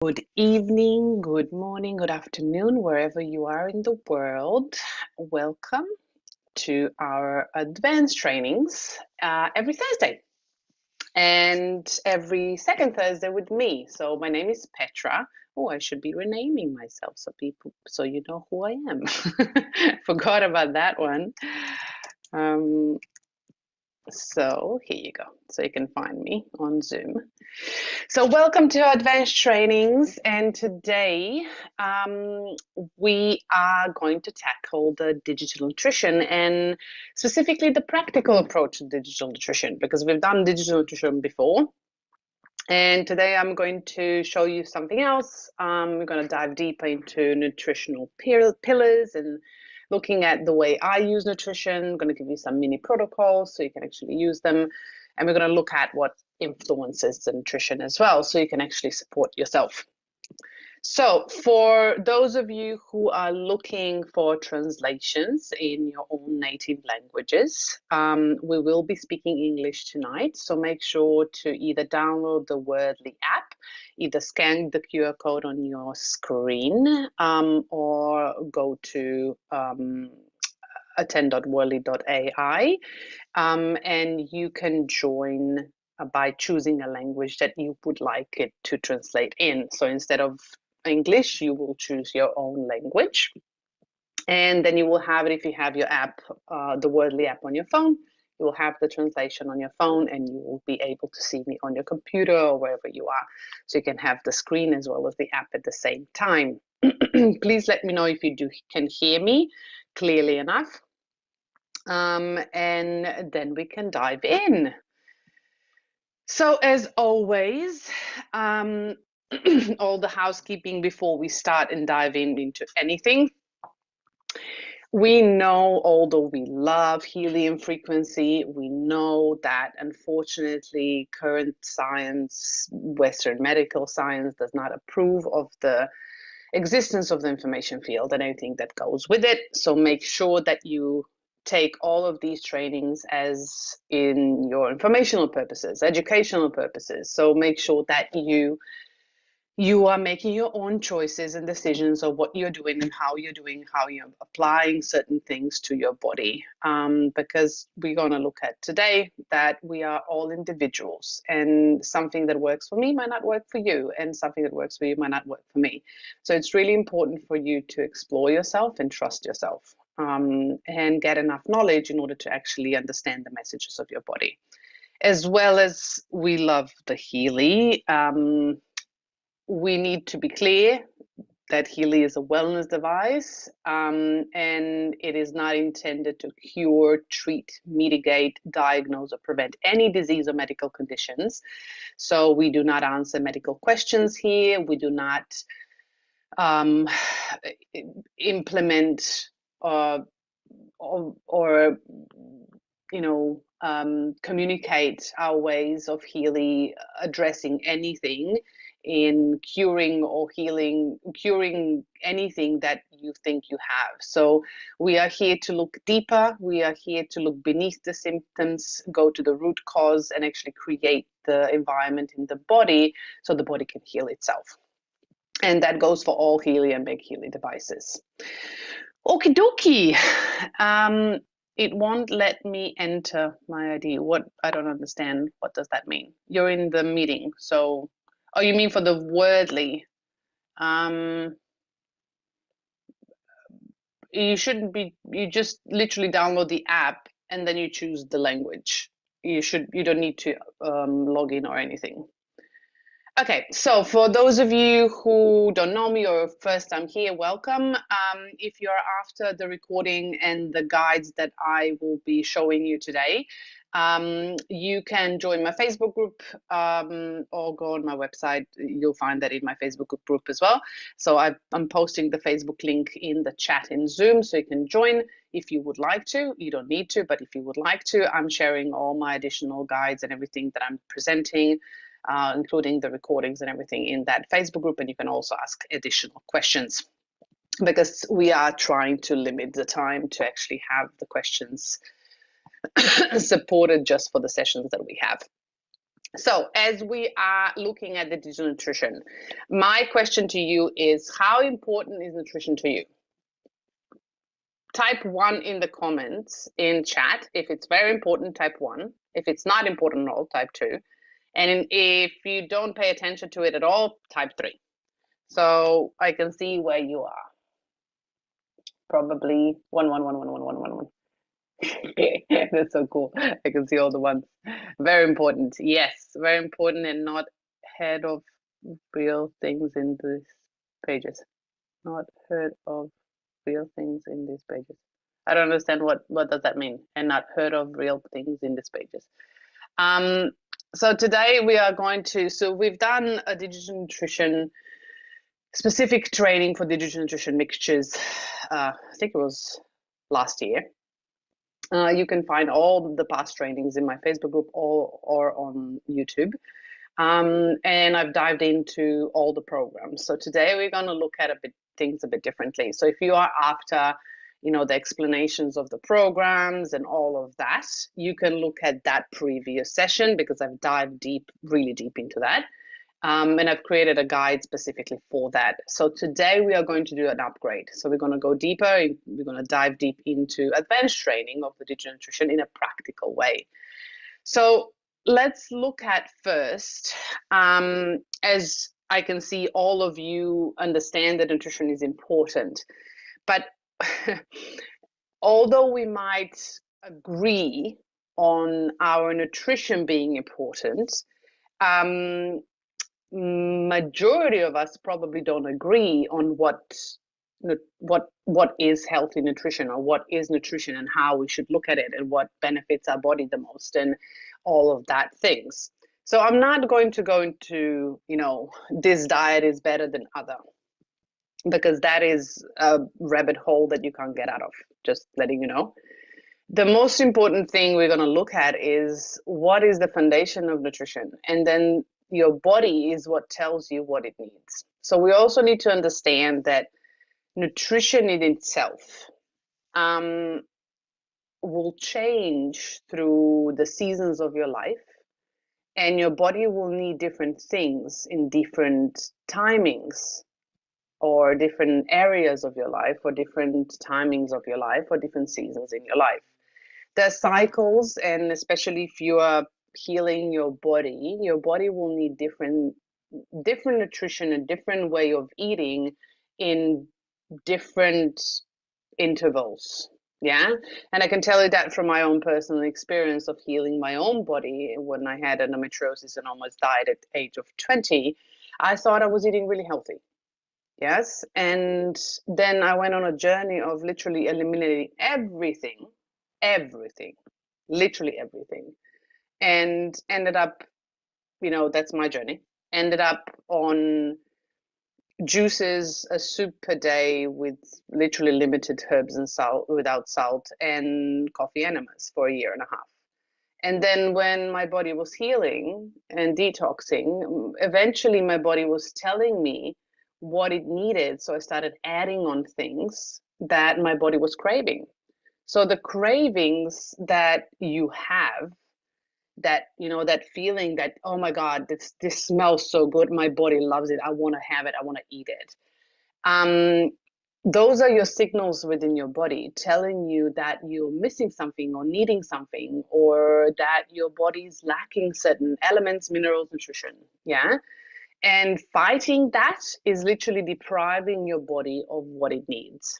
Good evening, good morning, good afternoon, wherever you are in the world. Welcome to our advanced trainings every Thursday and every second Thursday with me. So my name is Petra. Oh, I should be renaming myself so you know who I am. Forgot about that one. So here you go. So you can find me on Zoom. So welcome to our advanced trainings, and today we are going to tackle the digital nutrition and specifically the practical approach to digital nutrition, because we've done digital nutrition before. And today I'm going to show you something else. We're going to dive deeper into nutritional pillars and looking at the way I use nutrition. I'm going to give you some mini protocols so you can actually use them. And we're going to look at what influences the nutrition as well, so you can actually support yourself. So for those of you who are looking for translations in your own native languages, we will be speaking English tonight. So make sure to either download the Wordly app, either scan the QR code on your screen, or go to attend.wordly.ai, and you can join by choosing a language that you would like it to translate in. So instead of English, you will choose your own language. And then you will have it, if you have your app, the Wordly app on your phone, you will have the translation on your phone, and you will be able to see me on your computer or wherever you are. So you can have the screen as well as the app at the same time. Please let me know if you can hear me clearly enough. And then we can dive in. So as always, all the housekeeping before we start and dive into anything. We know, although we love helium frequency, we know that unfortunately current science, Western medical science, does not approve of the existence of the information field and anything that goes with it. So make sure that you take all of these trainings as in your informational purposes, educational purposes. So make sure that you are making your own choices and decisions of what you're doing and how you're applying certain things to your body. Because we're going to look at today that we are all individuals, and something that works for me might not work for you, and something that works for you might not work for me. So it's really important for you to explore yourself and trust yourself, and get enough knowledge in order to actually understand the messages of your body. As well as we love the Healy, we need to be clear that Healy is a wellness device, and it is not intended to cure, treat, mitigate, diagnose, or prevent any disease or medical conditions. So we do not answer medical questions here. We do not implement or communicate our ways of Healy addressing anything in curing or curing anything that you think you have. So we are here to look deeper. We are here to look beneath the symptoms, go to the root cause, and actually create the environment in the body so the body can heal itself. And that goes for all Healy and Big Healy devices. Okie dokie. It won't let me enter my ID. What? I don't understand. What does that mean? You're in the meeting. So, oh, you mean for the Wordly? You shouldn't be. You just literally download the app and then you choose the language. You don't need to log in or anything. Okay, so for those of you who don't know me or first time here, welcome. If you're after the recording and the guides that I will be showing you today, you can join my Facebook group, or go on my website. You'll find that in my Facebook group as well. So I'm posting the Facebook link in the chat in Zoom, so you can join if you would like to. You don't need to, but if you would like to, I'm sharing all my additional guides and everything that I'm presenting, including the recordings and everything in that Facebook group. And you can also ask additional questions, because we are trying to limit the time to actually have the questions supported just for the sessions that we have. So as we are looking at the digital nutrition, my question to you is, how important is nutrition to you? Type 1 in the comments in chat. If it's very important, type 1. If it's not important at all, type 2. And if you don't pay attention to it at all, type 3. So I can see where you are. Probably 1. That's so cool. I can see all the ones. Very important. Yes, very important, and not heard of real things in these pages. Not heard of real things in these pages. I don't understand what does that mean, and not heard of real things in these pages. So today we are going to, so we've done a digital nutrition specific training for digital nutrition mixtures. I think it was last year. You can find all the past trainings in my Facebook group or on YouTube. And I've dived into all the programs. So today we're going to look at things a bit differently. So if you are after, the explanations of the programs and all of that, you can look at that previous session, because I've dived really deep into that. And I've created a guide specifically for that. So today we are going to do an upgrade. So we're going to go deeper. We're going to dive deep into advanced training of the digital nutrition in a practical way. So let's look at first, as I can see all of you understand that nutrition is important, but although we might agree on our nutrition being important, majority of us probably don't agree on what is healthy nutrition, or what is nutrition and how we should look at it, and what benefits our body the most, and all of that things. So I'm not going to go into, this diet is better than other, because that is a rabbit hole that you can't get out of, just letting you know. The most important thing we're going to look at is, what is the foundation of nutrition? And then your body is what tells you what it needs. So we also need to understand that nutrition in itself will change through the seasons of your life, and your body will need different things in different timings, or different areas of your life, or different timings of your life, or different seasons in your life. There's cycles, and especially if you are healing your body will need different nutrition, a different way of eating in different intervals. Yeah. And I can tell you that from my own personal experience of healing my own body. When I had endometriosis and almost died at the age of 20, I thought I was eating really healthy. Yes. And then I went on a journey of literally eliminating everything, literally everything, and ended up, that's my journey, ended up on juices, a soup per day with literally limited herbs and salt, without salt, and coffee enemas for a year and a half. And then when my body was healing and detoxing, eventually my body was telling me what it needed. So I started adding on things that my body was craving. So the cravings that you have, that, that feeling that, oh my God, this smells so good, my body loves it, I want to have it, I want to eat it. Those are your signals within your body telling you that you're missing something, or needing something, or that your body's lacking certain elements, minerals, nutrition. Yeah. And fighting that is literally depriving your body of what it needs,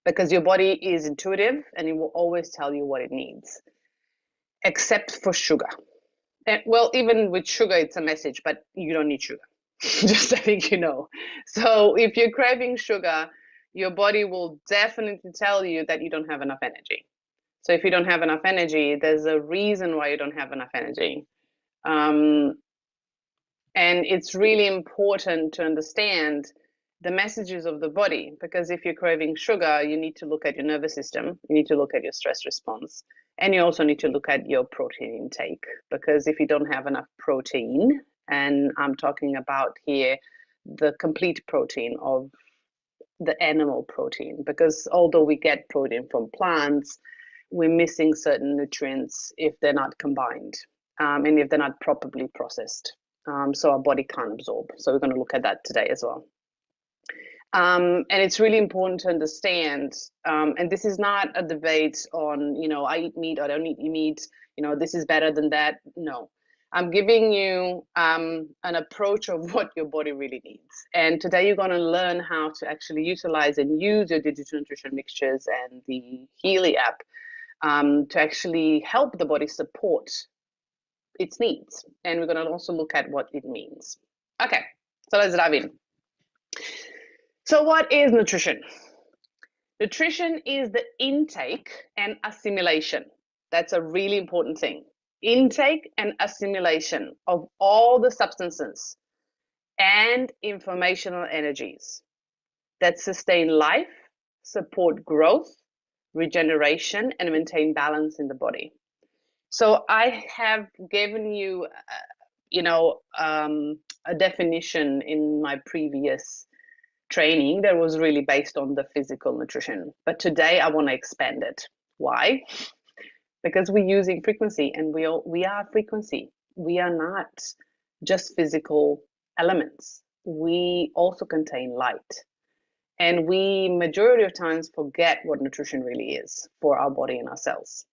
because your body is intuitive and it will always tell you what it needs, except for sugar. And, well, even with sugar, it's a message, but you don't need sugar. Just letting you know. So if you're craving sugar, your body will definitely tell you that you don't have enough energy. So if you don't have enough energy, there's a reason why you don't have enough energy. And it's really important to understand the messages of the body, because if you're craving sugar, you need to look at your nervous system, you need to look at your stress response, and you also need to look at your protein intake, because if you don't have enough protein, and I'm talking about here the complete protein of the animal protein, because although we get protein from plants, we're missing certain nutrients if they're not combined. and if they're not properly processed. So our body can't absorb. So we're going to look at that today as well. And it's really important to understand, and this is not a debate on, I eat meat or I don't eat meat, this is better than that. No, I'm giving you an approach of what your body really needs. And today you're going to learn how to actually utilize and use your digital nutrition mixtures and the Healy app to actually help the body support its needs. And we're going to also look at what it means. Okay, so let's dive in. So what is nutrition? Nutrition is the intake and assimilation. That's a really important thing. Intake and assimilation of all the substances and informational energies that sustain life, support growth, regeneration, and maintain balance in the body. So I have given you, a definition in my previous training that was really based on the physical nutrition. But today I want to expand it. Why? Because we're using frequency, and we are frequency. We are not just physical elements. We also contain light. And we majority of times forget what nutrition really is for our body and our cells.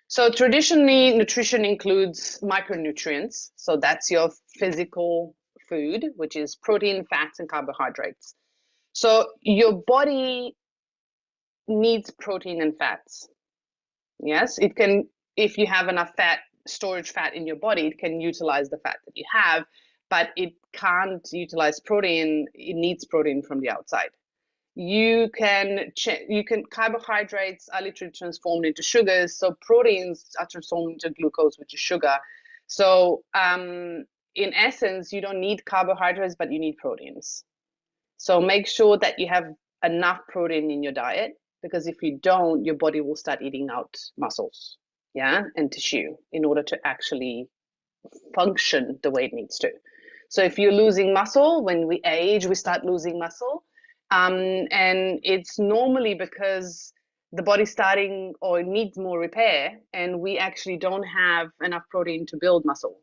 So traditionally, nutrition includes micronutrients. So that's your physical food, which is protein, fats, and carbohydrates. So your body needs protein and fats. Yes, it can, if you have enough fat, storage fat in your body, it can utilize the fat that you have, but it can't utilize protein. It needs protein from the outside. Carbohydrates are literally transformed into sugars. So proteins are transformed into glucose, which is sugar. So in essence, you don't need carbohydrates, but you need proteins. So make sure that you have enough protein in your diet, because if you don't, your body will start eating out muscles, and tissue in order to actually function the way it needs to. So if you're losing muscle, when we age, we start losing muscle. And it's normally because the body's starting or needs more repair, and we actually don't have enough protein to build muscle.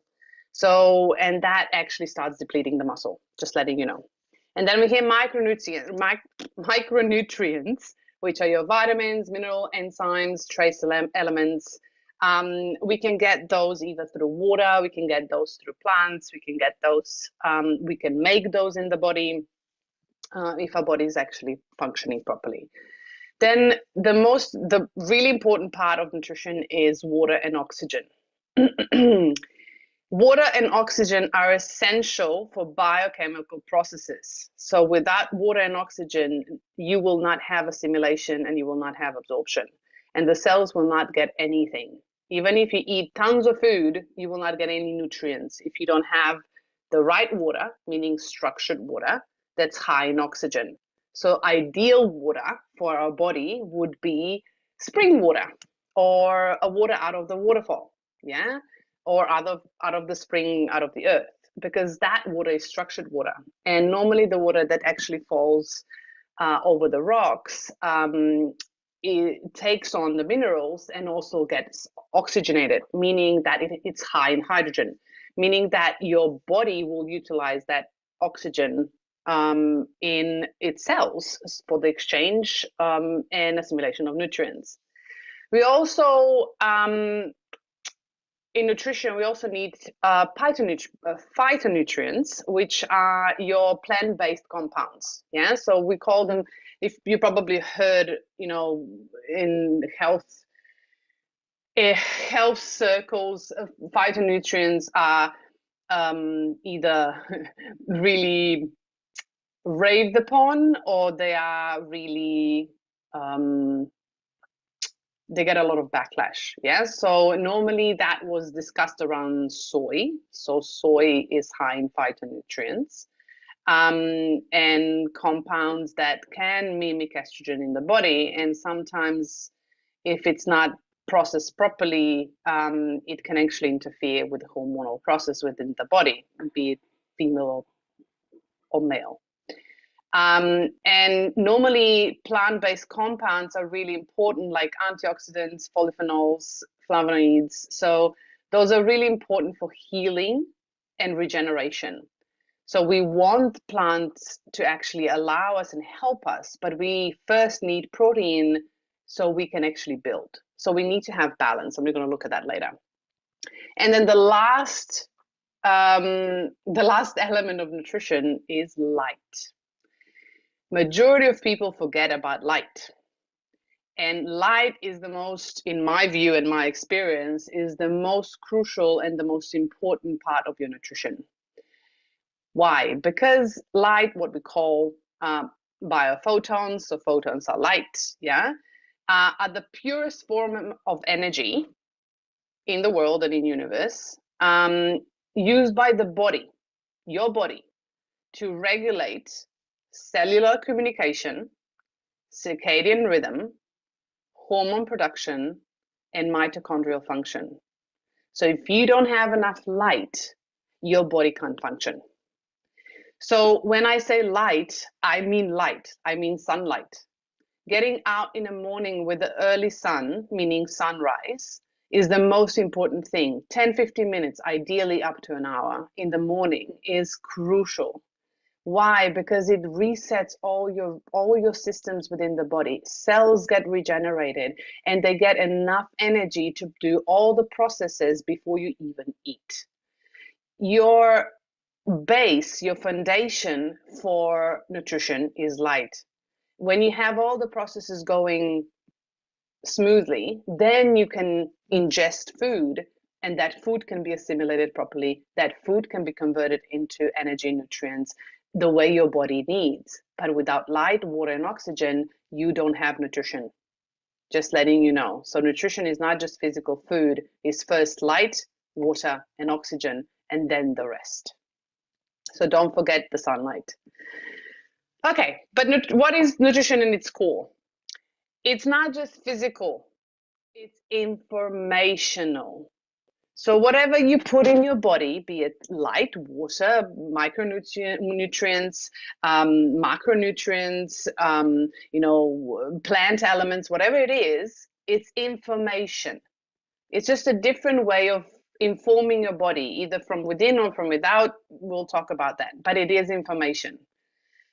So, and that actually starts depleting the muscle, just letting you know. And then we hear micronutrients, which are your vitamins, mineral, enzymes, trace elements. We can get those either through water, we can get those through plants, we can get those, we can make those in the body. If our body is actually functioning properly. Then the really important part of nutrition is water and oxygen. Water and oxygen are essential for biochemical processes. So without water and oxygen, you will not have assimilation and you will not have absorption. And the cells will not get anything. Even if you eat tons of food, you will not get any nutrients if you don't have the right water, meaning structured water, that's high in oxygen. So ideal water for our body would be spring water, or a water out of the waterfall, or out of the spring, out of the earth, because that water is structured water. And normally the water that actually falls over the rocks, it takes on the minerals and also gets oxygenated, meaning that it's high in hydrogen, meaning that your body will utilize that oxygen in its cells for the exchange and assimilation of nutrients. We also, in nutrition, we also need phytonutrients, which are your plant-based compounds. So we call them, if you probably heard, in health circles, phytonutrients are either really raved upon, or they are really they get a lot of backlash. So normally that was discussed around soy. So soy is high in phytonutrients and compounds that can mimic estrogen in the body, and sometimes if it's not processed properly, it can actually interfere with the hormonal process within the body, be it female or male. And normally plant-based compounds are really important, like antioxidants, polyphenols, flavonoids. So Those are really important for healing and regeneration. So we want plants to actually allow us and help us, but we first need protein so we can actually build. So we need to have balance, and we're going to look at that later. And then the last element of nutrition is light. Majority of people forget about light. And light is the most, in my view and my experience, is the most crucial and the most important part of your nutrition. Why? Because light, what we call biophotons, so photons are light, yeah, are the purest form of energy in the world and in the universe, used by the body, your body, to regulate cellular communication, circadian rhythm, hormone production, and mitochondrial function. So if you don't have enough light, your body can't function. So when I say light, I mean sunlight. Getting out in the morning with the early sun, meaning sunrise, is the most important thing. 10-15 minutes, ideally up to an hour in the morning, is crucial. Why? Because it resets all your systems within the body. Cells get regenerated and they get enough energy to do all the processes before you even eat. Your base, your foundation for nutrition is light. When you have all the processes going smoothly, then you can ingest food, and that food can be assimilated properly. That food can be converted into energy nutrients the way your body needs. But without light, water, and oxygen, you don't have nutrition. Just letting you know. So nutrition is not just physical food. It's first light, water, and oxygen, and then the rest. So don't forget the sunlight. Okay, but what is nutrition in its core? It's not just physical, it's informational. So whatever you put in your body, be it light, water, micronutrients, macronutrients, plant elements, whatever it is, it's information. It's just a different way of informing your body, either from within or from without. We'll talk about that, but it is information.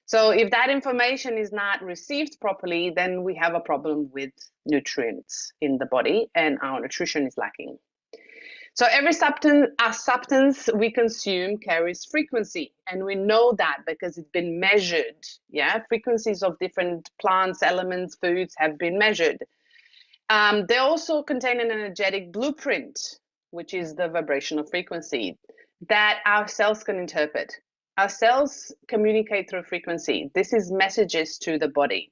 So if that information is not received properly, then we have a problem with nutrients in the body and our nutrition is lacking. So every substance we consume carries frequency, and we know that because it's been measured. Yeah, frequencies of different plants, elements, foods have been measured. They also contain an energetic blueprint, which is the vibrational frequency that our cells can interpret. Our cells communicate through frequency. This is messages to the body.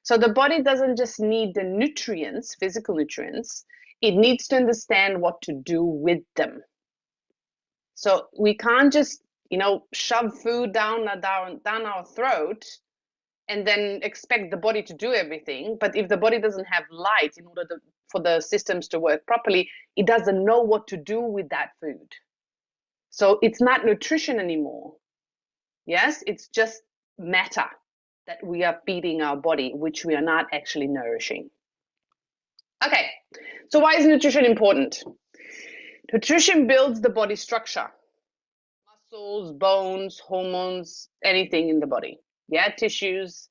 So the body doesn't just need the nutrients, physical nutrients, it needs to understand what to do with them. So we can't just, shove food down our throat and then expect the body to do everything. But if the body doesn't have light in order for the systems to work properly, it doesn't know what to do with that food. So it's not nutrition anymore. Yes, it's just matter that we are feeding our body, which we are not actually nourishing. Okay, so why is nutrition important? Nutrition builds the body structure. Muscles, bones, hormones, anything in the body. Yeah, tissues.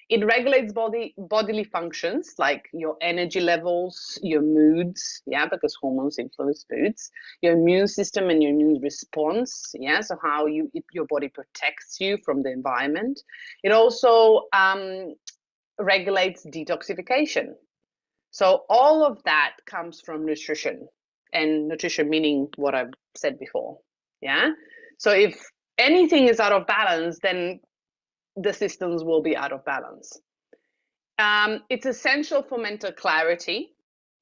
It regulates bodily functions like your energy levels, your moods, yeah, because hormones influence moods, your immune system and your immune response, yeah, so how your body protects you from the environment. It also regulates detoxification. So all of that comes from nutrition, and nutrition meaning what I've said before, yeah. So if anything is out of balance, then the systems will be out of balance. It's essential for mental clarity,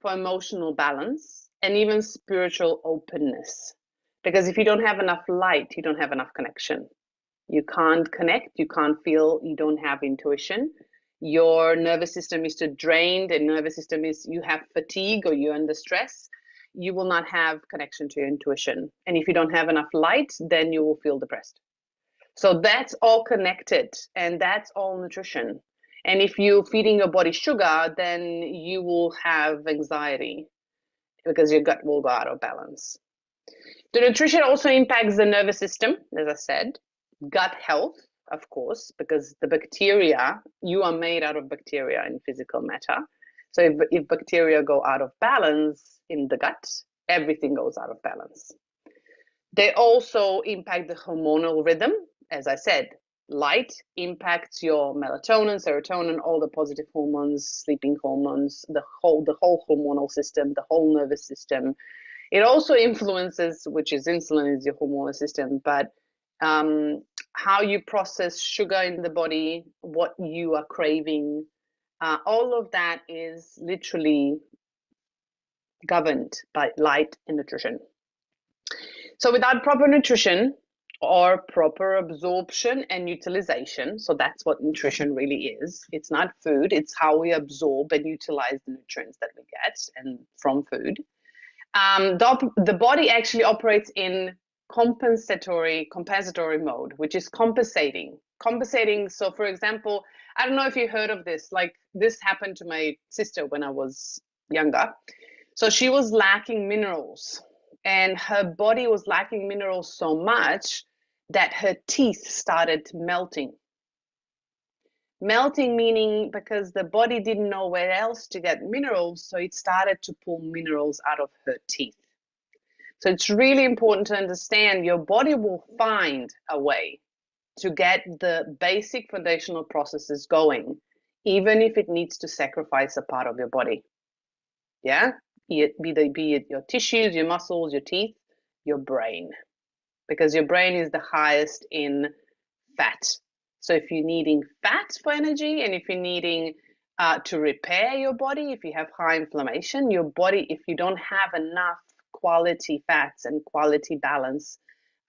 for emotional balance, and even spiritual openness. Because if you don't have enough light, you don't have enough connection. You can't connect, you can't feel, you don't have intuition. Your nervous system is too drained, and nervous system is, you have fatigue or you're under stress, you will not have connection to your intuition. And if you don't have enough light, then you will feel depressed. So that's all connected, and that's all nutrition. And if you're feeding your body sugar, then you will have anxiety because your gut will go out of balance. The nutrition also impacts the nervous system, as I said, gut health, of course, because the bacteria, you are made out of bacteria in physical matter. So if bacteria go out of balance in the gut, everything goes out of balance. They also impact the hormonal rhythm. As I said, light impacts your melatonin, serotonin, all the positive hormones, sleeping hormones, the whole hormonal system, the whole nervous system. It also influences, which is insulin is your hormonal system, but how you process sugar in the body, what you are craving, all of that is literally governed by light and nutrition. So without proper nutrition or proper absorption and utilization, so that's what nutrition really is. It's not food, it's how we absorb and utilize the nutrients that we get and from food. The body actually operates in compensatory mode, which is compensating. So for example, I don't know if you heard of this, like this happened to my sister when I was younger. So she was lacking minerals, and her body was lacking minerals so much that her teeth started melting. Melting meaning because the body didn't know where else to get minerals, so it started to pull minerals out of her teeth. So it's really important to understand your body will find a way to get the basic foundational processes going, even if it needs to sacrifice a part of your body. Yeah? Be it your tissues, your muscles, your teeth, your brain. Because your brain is the highest in fat. So if you're needing fat for energy, and if you're needing to repair your body, if you have high inflammation, your body, if you don't have enough quality fats and quality balance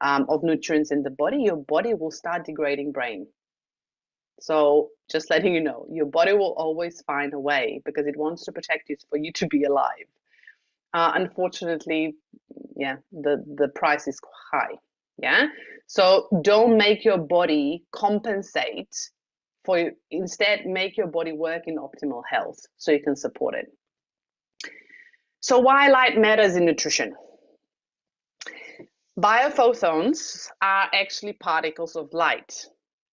of nutrients in the body, your body will start degrading brain. So just letting you know, your body will always find a way because it wants to protect you for you to be alive. Unfortunately, yeah, the price is high. Yeah, so don't make your body compensate for you. Instead, make your body work in optimal health so you can support it. So why light matters in nutrition? Biophotons are actually particles of light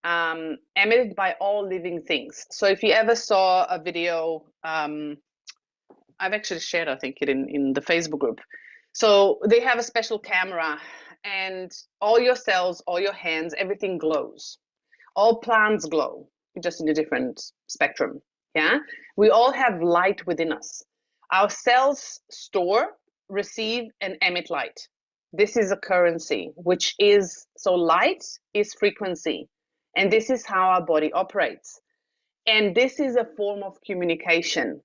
emitted by all living things. So if you ever saw a video, I've actually shared, I think, it in the Facebook group. So they have a special camera, and all your cells, all your hands, everything glows. All plants glow, just in a different spectrum. Yeah, we all have light within us. Our cells store, receive, and emit light. This is a currency, which is, so light is frequency, and this is how our body operates. And this is a form of communication.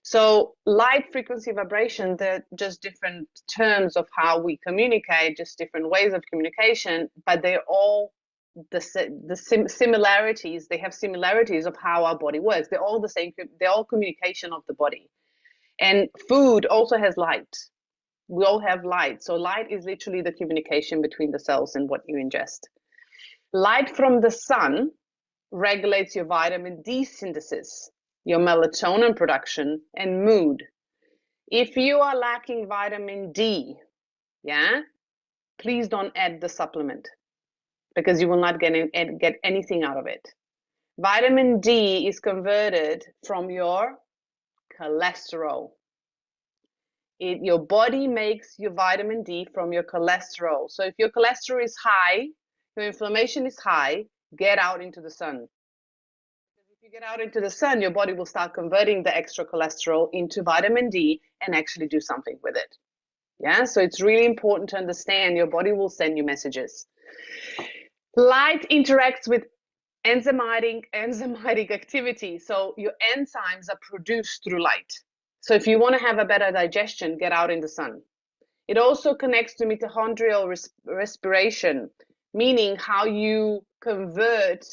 So light, frequency, vibration, they're just different terms of how we communicate, just different ways of communication, but they're all similarities. They have similarities of how our body works. They're all the same. They're all communication of the body. And food also has light. We all have light. So light is literally the communication between the cells and what you ingest. Light from the sun regulates your vitamin D synthesis, your melatonin production, and mood. If you are lacking vitamin D, yeah, please don't add the supplement because you will not get anything out of it. Vitamin D is converted from your cholesterol. Your body makes your vitamin D from your cholesterol. So if your cholesterol is high, your inflammation is high, get out into the sun. If you get out into the sun, your body will start converting the extra cholesterol into vitamin D and actually do something with it. Yeah, so it's really important to understand your body will send you messages. Light interacts with enzymatic activity. So your enzymes are produced through light. So if you want to have a better digestion, get out in the sun. It also connects to mitochondrial respiration, meaning how you convert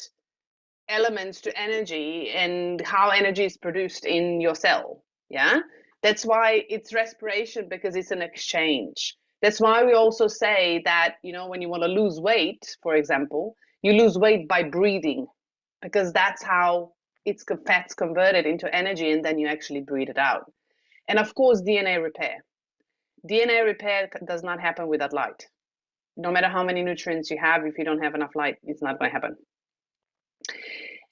elements to energy and how energy is produced in your cell. Yeah, that's why it's respiration, because it's an exchange. That's why we also say that, you know, when you want to lose weight, for example, you lose weight by breathing, because that's how fat's converted into energy, and then you actually breathe it out. And of course, DNA repair. DNA repair does not happen without light. No matter how many nutrients you have, if you don't have enough light, it's not going to happen.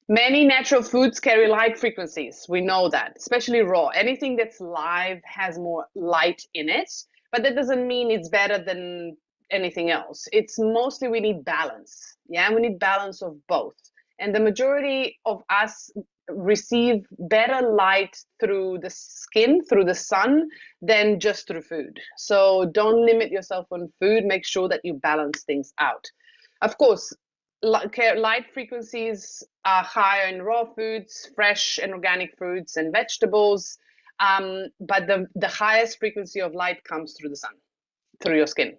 Many natural foods carry light frequencies. We know that, especially raw. Anything that's live has more light in it, but that doesn't mean it's better than anything else. It's mostly we need balance. Yeah, we need balance of both. And the majority of us receive better light through the skin, through the sun, than just through food. So don't limit yourself on food. Make sure that you balance things out. Of course, light frequencies are higher in raw foods, fresh and organic fruits and vegetables, but the highest frequency of light comes through the sun, through your skin.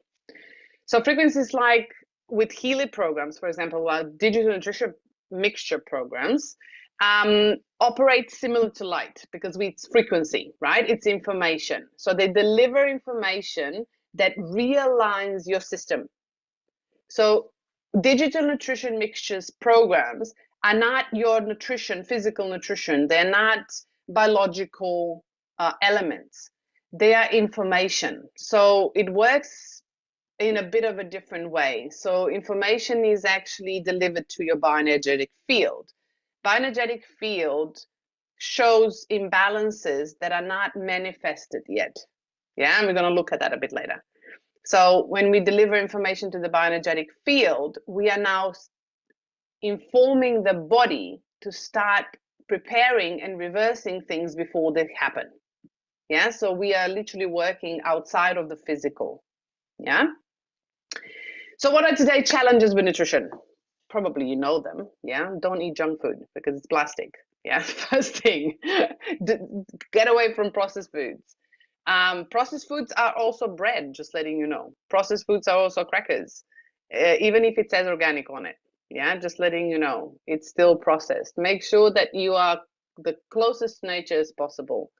So frequencies like with Healy programs, for example, digital nutrition mixture programs, operate similar to light because it's frequency, right? It's information. So they deliver information that realigns your system. So digital nutrition mixtures programs are not your nutrition, physical nutrition. They're not biological elements. They are information. So it works in a bit of a different way. So information is actually delivered to your bioenergetic field. Bioenergetic field shows imbalances that are not manifested yet. Yeah, and we're going to look at that a bit later. So when we deliver information to the bioenergetic field, we are now informing the body to start preparing and reversing things before they happen. Yeah, so we are literally working outside of the physical. Yeah. So what are today's challenges with nutrition? Probably you know them. Yeah, don't eat junk food because it's plastic. Yeah, first thing, get away from processed foods. Processed foods are also bread, just letting you know. Processed foods are also crackers, even if it says organic on it. Yeah, just letting you know, it's still processed. Make sure that you are the closest to nature as possible.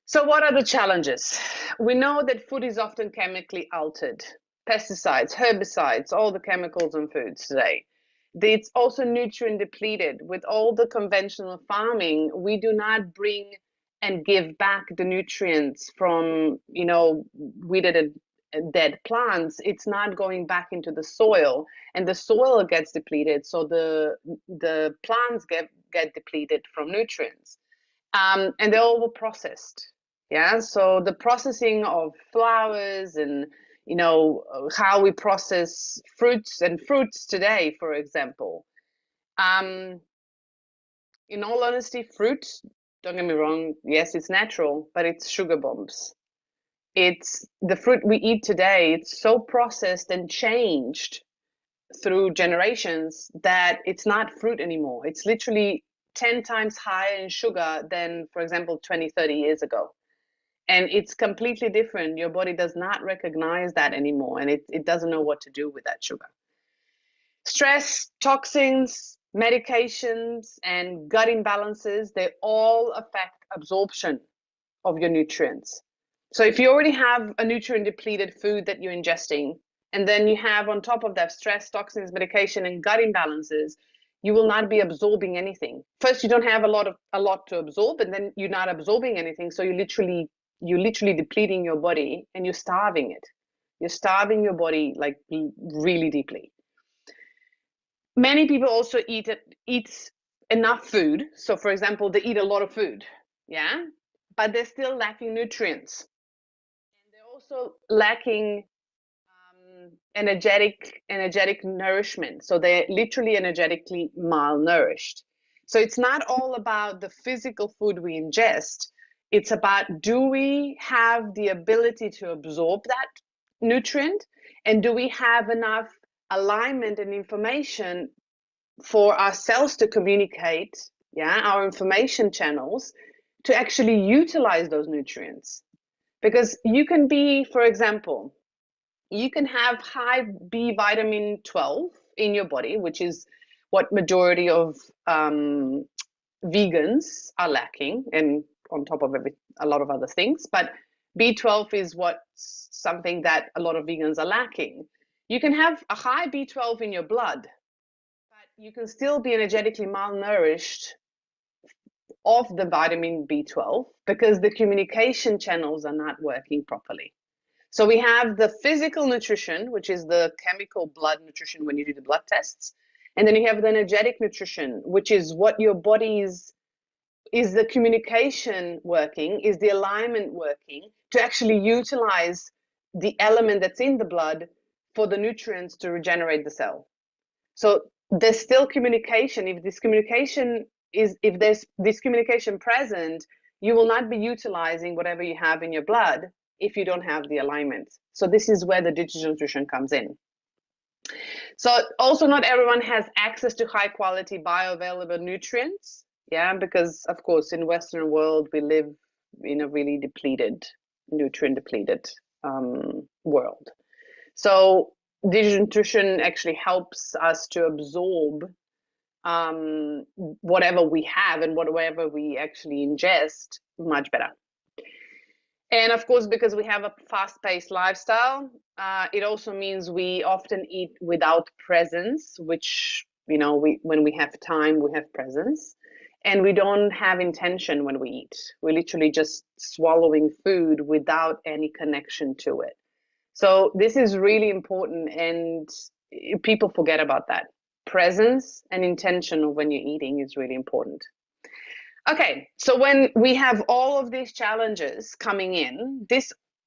So what are the challenges? We know that food is often chemically altered. Pesticides, herbicides, all the chemicals in foods today. It's also nutrient depleted. With all the conventional farming, we do not bring and give back the nutrients from, withered and dead plants. It's not going back into the soil, and the soil gets depleted, so the plants get depleted from nutrients. And they're all processed. Yeah, so the processing of flours and how we process fruits today, for example. In all honesty, fruit, don't get me wrong, yes, it's natural, but it's sugar bombs. It's the fruit we eat today, it's so processed and changed through generations that it's not fruit anymore. It's literally 10 times higher in sugar than, for example, 20, 30 years ago. And it's completely different. Your body does not recognize that anymore, and it doesn't know what to do with that sugar. Stress, toxins, medications, and gut imbalances, they all affect absorption of your nutrients. So if you already have a nutrient depleted food that you're ingesting, and then you have on top of that stress, toxins, medication, and gut imbalances, you will not be absorbing anything. First, you don't have a lot to absorb, and then you're not absorbing anything. So you're literally depleting your body, and you're starving it. You're starving your body like really deeply. Many people also eat enough food. So for example, they eat a lot of food, yeah, but they're still lacking nutrients. And they're also lacking energetic nourishment. So they're literally energetically malnourished. So it's not all about the physical food we ingest. It's about, do we have the ability to absorb that nutrient? And do we have enough alignment and information for our cells to communicate, yeah, our information channels to actually utilize those nutrients? Because you can be, for example, you can have high B vitamin 12 in your body, which is what majority of vegans are lacking, and on top of a lot of other things. But B12 is something that a lot of vegans are lacking. You can have a high B12 in your blood, but you can still be energetically malnourished of the vitamin B12 because the communication channels are not working properly. So we have the physical nutrition, which is the chemical blood nutrition when you do the blood tests. And then you have the energetic nutrition, which is what your body's, is the communication working, is the alignment working to actually utilize the element that's in the blood for the nutrients to regenerate the cell. So there's still communication. If there's this communication present, you will not be utilizing whatever you have in your blood if you don't have the alignment. So this is where the digital nutrition comes in. So also not everyone has access to high quality bioavailable nutrients. Yeah, because of course in Western world we live in a really depleted, nutrient depleted world. So digital nutrition actually helps us to absorb whatever we have and whatever we actually ingest much better. And of course, because we have a fast-paced lifestyle, it also means we often eat without presence, which, you know, when we have time, we have presence. And we don't have intention when we eat. We're literally just swallowing food without any connection to it. So this is really important, and people forget about that. Presence and intention when you're eating is really important. Okay, so when we have all of these challenges coming in,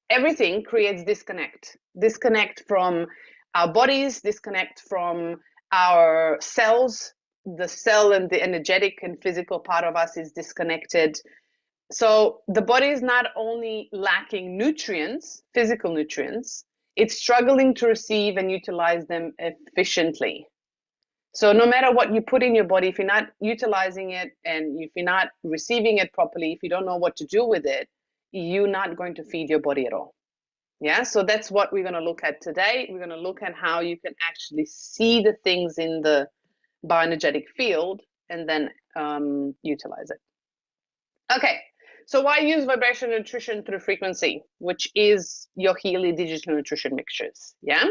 everything creates disconnect. Disconnect from our bodies, disconnect from our cells. The cell and the energetic and physical part of us is disconnected. So the body is not only lacking nutrients, physical nutrients, it's struggling to receive and utilize them efficiently. So no matter what you put in your body, if you're not utilizing it and if you're not receiving it properly, if you don't know what to do with it, you're not going to feed your body at all. Yeah, so that's what we're going to look at today. We're going to look at how you can actually see the things in the bioenergetic field and then utilize it. Okay, so why use vibration nutrition through frequency, which is your Healy digital nutrition mixtures? Yeah.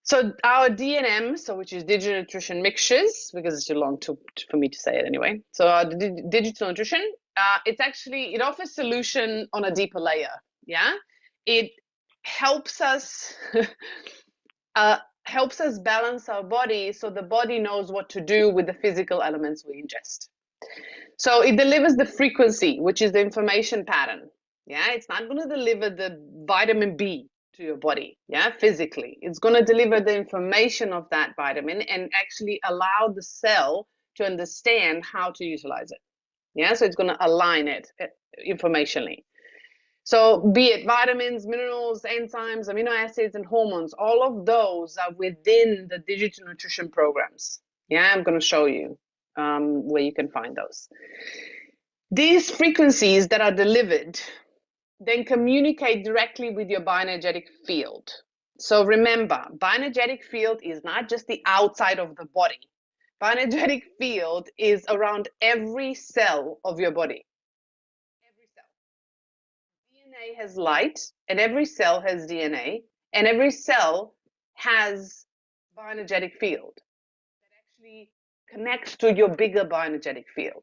So our DNM, which is digital nutrition mixtures, because it's too long for me to say it anyway. So our digital nutrition, it offers solution on a deeper layer. Yeah, it helps us balance our body so the body knows what to do with the physical elements we ingest. So it delivers the frequency, which is the information pattern. Yeah, it's not going to deliver the vitamin B to your body, yeah, physically. It's going to deliver the information of that vitamin and actually allow the cell to understand how to utilize it. Yeah, so it's going to align it informationally. So be it vitamins, minerals, enzymes, amino acids, and hormones, all of those are within the digital nutrition programs. Yeah, I'm going to show you where you can find those. These frequencies that are delivered then communicate directly with your bioenergetic field. So remember, bioenergetic field is not just the outside of the body. Bioenergetic field is around every cell of your body. Every cell. DNA has light, and every cell has DNA, and every cell has bioenergetic field that actually connects to your bigger bioenergetic field.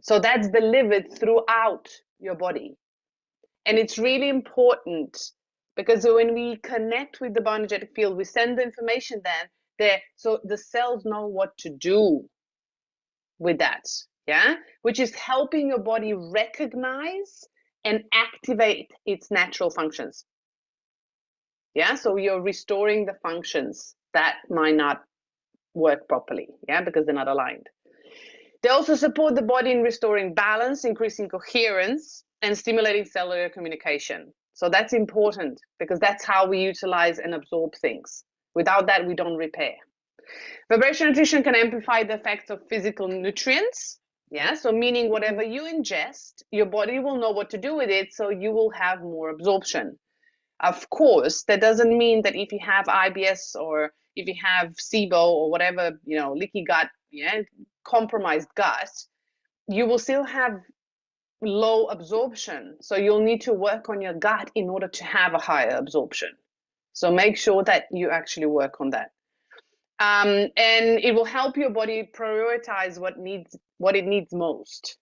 So that's delivered throughout your body. And it's really important because when we connect with the bioenergetic field, we send the information there so the cells know what to do with that, yeah? Which is helping your body recognize and activate its natural functions. Yeah, so you're restoring the functions that might not work properly, yeah, because they're not aligned. They also support the body in restoring balance, increasing coherence, and stimulating cellular communication. So that's important because that's how we utilize and absorb things. Without that, we don't repair. Vibration nutrition can amplify the effects of physical nutrients. Yeah, so meaning whatever you ingest, your body will know what to do with it, so you will have more absorption. Of course, that doesn't mean that if you have IBS or if you have SIBO or whatever, you know, leaky gut, yeah, compromised gut, you will still have low absorption. So you'll need to work on your gut in order to have a higher absorption. So make sure that you actually work on that. And it will help your body prioritize what it needs most.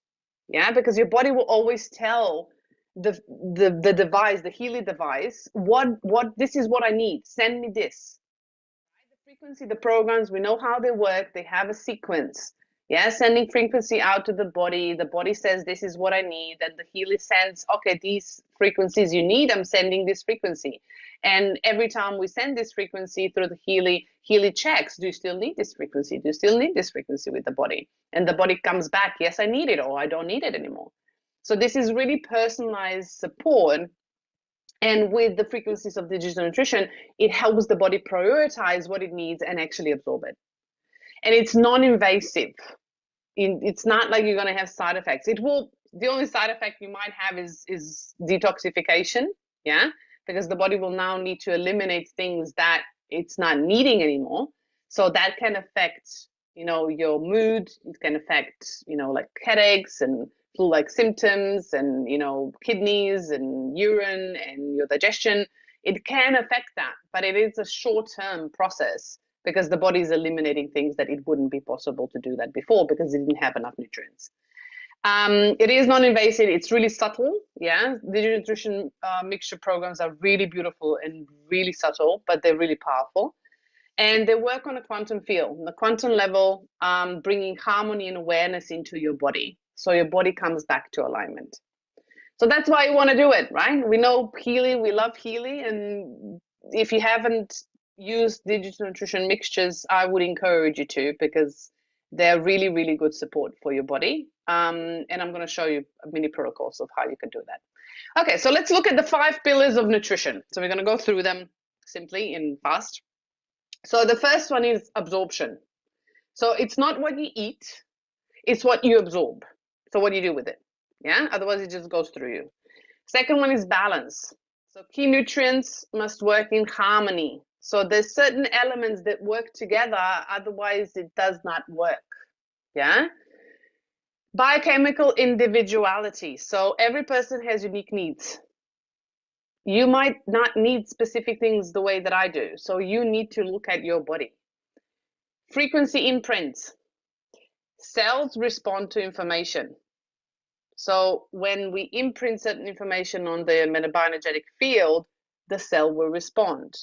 Yeah, because your body will always tell the device, the Healy device, what this is what I need. Send me this. The frequency, the programs, we know how they work. They have a sequence. Yeah, sending frequency out to the body. The body says, this is what I need. And the Healy sends, okay, these frequencies you need, I'm sending this frequency. And every time we send this frequency through the Healy checks, do you still need this frequency? Do you still need this frequency with the body? And the body comes back, yes, I need it, or I don't need it anymore. So this is really personalized support. And with the frequencies of digital nutrition, it helps the body prioritize what it needs and actually absorb it. And it's non-invasive. It's not like you're going to have side effects. It will. The only side effect you might have is detoxification, yeah, because the body will now need to eliminate things that it's not needing anymore. So that can affect, your mood. It can affect, like headaches and flu-like symptoms, and kidneys and urine and your digestion. It can affect that, but it is a short-term process, because the body is eliminating things that it wouldn't be possible to do that before because it didn't have enough nutrients. It is non-invasive. It's really subtle. Yeah, digital nutrition mixture programs are really beautiful and really subtle, but they're really powerful. And they work on a quantum field, on the quantum level, bringing harmony and awareness into your body, so your body comes back to alignment. So that's why you want to do it, right? We know Healy, we love Healy, and if you haven't used digital nutrition mixtures, I would encourage you to, because they're really, really good support for your body. And I'm going to show you a mini protocols of how you can do that. Okay, so let's look at the 5 pillars of nutrition. So we're going to go through them simply and fast. So the first one is absorption. So it's not what you eat, it's what you absorb. So what do you do with it? Yeah, otherwise it just goes through you. Second one is balance. So key nutrients must work in harmony. So there's certain elements that work together, otherwise it does not work. Yeah. Biochemical individuality. So every person has unique needs. You might not need specific things the way that I do. So you need to look at your body. Frequency imprints. Cells respond to information. So when we imprint certain information on the metabioenergetic field, the cell will respond.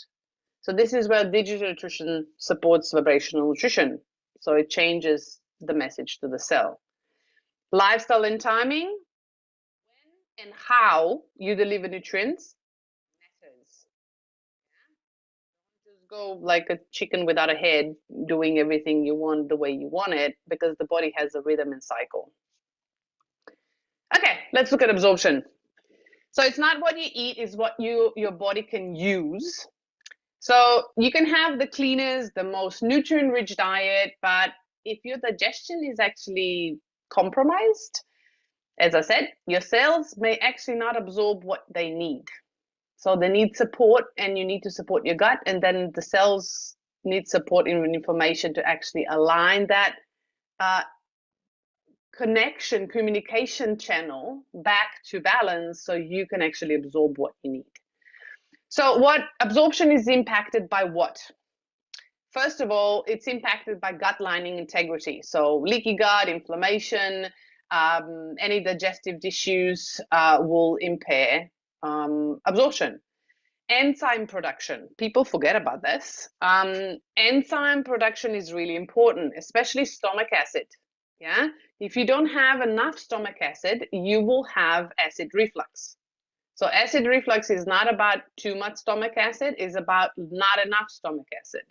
So this is where digital nutrition supports vibrational nutrition. So it changes the message to the cell. Lifestyle and timing, when and how you deliver nutrients matters. Don't just go like a chicken without a head, doing everything you want the way you want it, because the body has a rhythm and cycle. Okay, let's look at absorption. So it's not what you eat, it's what your body can use. So you can have the cleanest, the most nutrient-rich diet, but if your digestion is actually compromised, as I said, your cells may actually not absorb what they need. So they need support, and you need to support your gut, and then the cells need support in information to actually align that communication channel back to balance, so you can actually absorb what you need. So what absorption is impacted by what? First of all, it's impacted by gut lining integrity. So leaky gut, inflammation, any digestive issues will impair absorption. Enzyme production. People forget about this. Enzyme production is really important, especially stomach acid. Yeah. If you don't have enough stomach acid, you will have acid reflux. So acid reflux is not about too much stomach acid, it's about not enough stomach acid.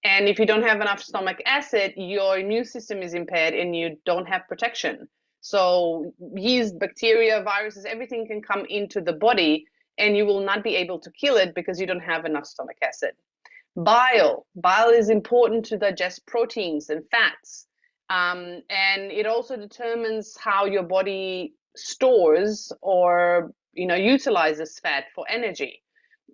And if you don't have enough stomach acid, your immune system is impaired and you don't have protection. So yeast, bacteria, viruses, everything can come into the body, and you will not be able to kill it because you don't have enough stomach acid. Bile is important to digest proteins and fats. And it also determines how your body stores or utilizes fat for energy.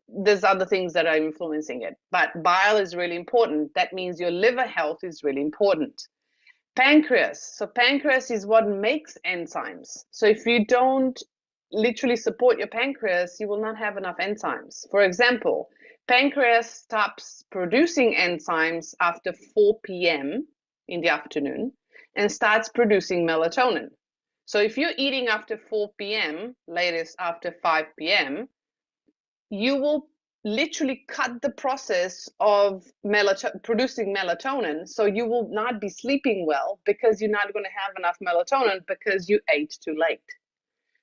There's other things that are influencing it, but bile is really important. That means your liver health is really important. Pancreas. So pancreas is what makes enzymes. So if you don't literally support your pancreas, you will not have enough enzymes. For example, Pancreas stops producing enzymes after 4 p.m. in the afternoon and starts producing melatonin. So if you're eating after 4 p.m., latest after 5 p.m., you will literally cut the process of producing melatonin. So you will not be sleeping well because you're not going to have enough melatonin because you ate too late.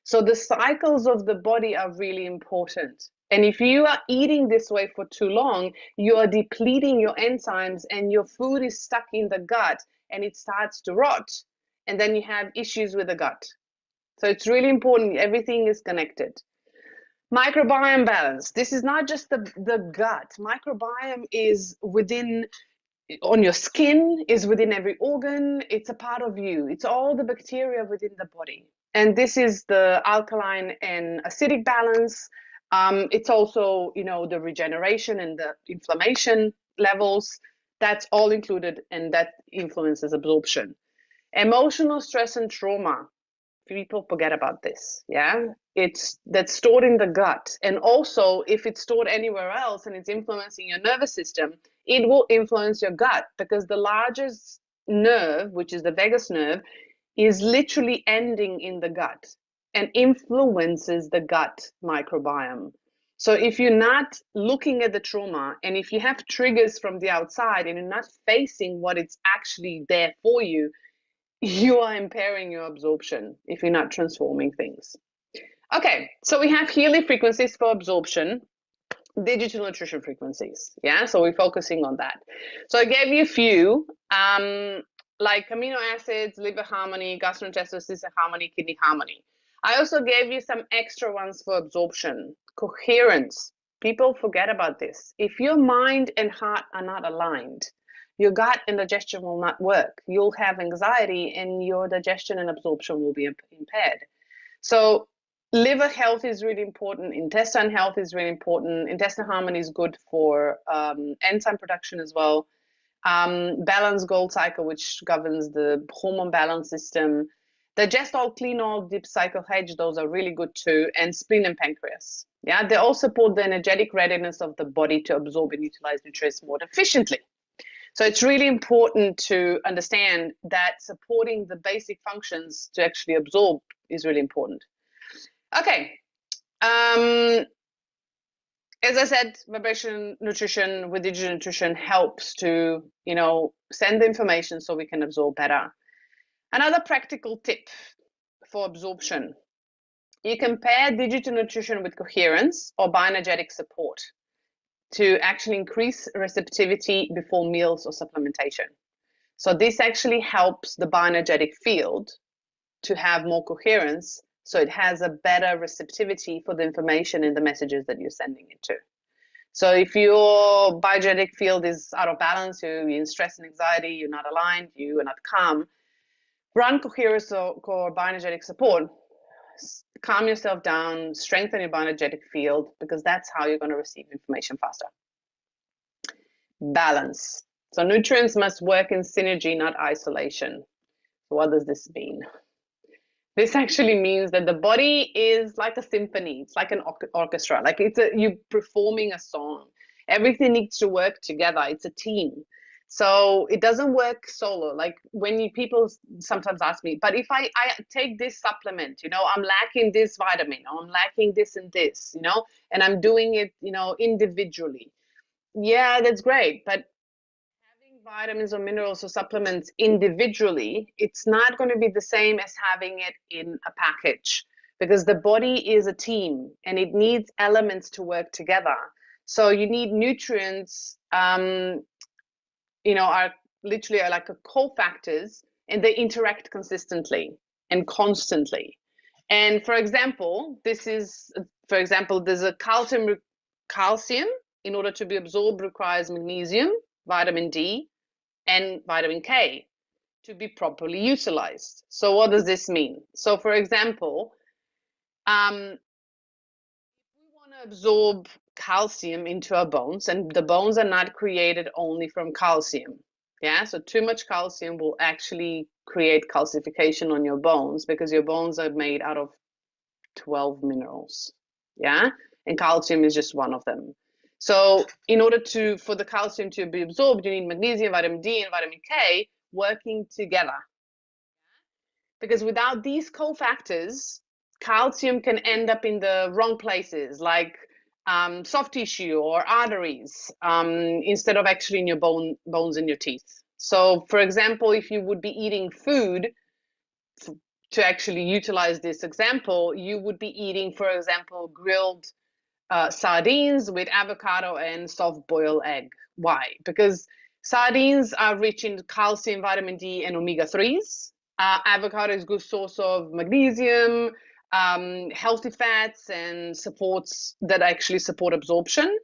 So the cycles of the body are really important. And if you are eating this way for too long, you are depleting your enzymes and your food is stuck in the gut and it starts to rot. And then you have issues with the gut. So it's really important. Everything is connected. Microbiome balance. This is not just the gut. Microbiome is within, on your skin, is within every organ. It's a part of you. It's all the bacteria within the body. And this is the alkaline and acidic balance. It's also, the regeneration and the inflammation levels. That's all included, and that influences absorption. Emotional stress and trauma. People forget about this. Yeah, that's stored in the gut, and also if it's stored anywhere else and it's influencing your nervous system, it will influence your gut, because the largest nerve, which is the vagus nerve, is literally ending in the gut and influences the gut microbiome. So if you're not looking at the trauma, and if you have triggers from the outside and you're not facing what it's actually there for you, you are impairing your absorption if you're not transforming things. Okay, so we have Healy frequencies for absorption, digital nutrition frequencies. Yeah, so we're focusing on that. So I gave you a few, like amino acids, liver harmony, gastrointestinal system harmony, kidney harmony. I also gave you some extra ones for absorption. Coherence. People forget about this. If your mind and heart are not aligned, your gut and digestion will not work. You'll have anxiety and your digestion and absorption will be impaired. So liver health is really important. Intestine health is really important. Intestinal harmony is good for enzyme production as well. Balanced gold cycle, which governs the hormone balance system. Digestol, cleanol, deep cycle hedge, those are really good too. And spleen and pancreas. Yeah, they all support the energetic readiness of the body to absorb and utilize nutrients more efficiently. So it's really important to understand that supporting the basic functions to actually absorb is really important. Okay. As I said, vibration nutrition with digital nutrition helps to, send the information so we can absorb better. Another practical tip for absorption. You can pair digital nutrition with coherence or bioenergetic support to actually increase receptivity before meals or supplementation. So this actually helps the bioenergetic field to have more coherence, so it has a better receptivity for the information and the messages that you're sending it to. So if your bioenergetic field is out of balance, you're in stress and anxiety, you're not aligned, you are not calm, run coherence or bioenergetic support. Calm yourself down, strengthen your bioenergetic field, because that's how you're going to receive information faster. Balance. So nutrients must work in synergy, not isolation. So what does this mean? This actually means that the body is like a symphony. It's like an orchestra. Like you're performing a song. Everything needs to work together. It's a team. So it doesn't work solo. Like when people sometimes ask me, but if I take this supplement, I'm lacking this vitamin, or I'm lacking this and this, and I'm doing it, individually. Yeah, that's great. But having vitamins or minerals or supplements individually, it's not going to be the same as having it in a package, because the body is a team and it needs elements to work together. So you need nutrients, are literally like a cofactors, and they interact consistently and constantly. And for example, there's a calcium in order to be absorbed requires magnesium, vitamin D, and vitamin K to be properly utilized. So what does this mean? So for example, if we want to absorb calcium into our bones, and the bones are not created only from calcium. Yeah, so too much calcium will actually create calcification on your bones, because your bones are made out of 12 minerals. Yeah, and calcium is just one of them. So in order for the calcium to be absorbed, you need magnesium, vitamin D, and vitamin K working together. Because without these cofactors, calcium can end up in the wrong places, like soft tissue or arteries, instead of actually in your bones in your teeth. So, for example, if you would be eating food, to actually utilize this example, you would be eating, for example, grilled sardines with avocado and soft-boiled egg. Why? Because sardines are rich in calcium, vitamin D, and omega-3s. Avocado is a good source of magnesium, healthy fats, and supports that actually support absorption.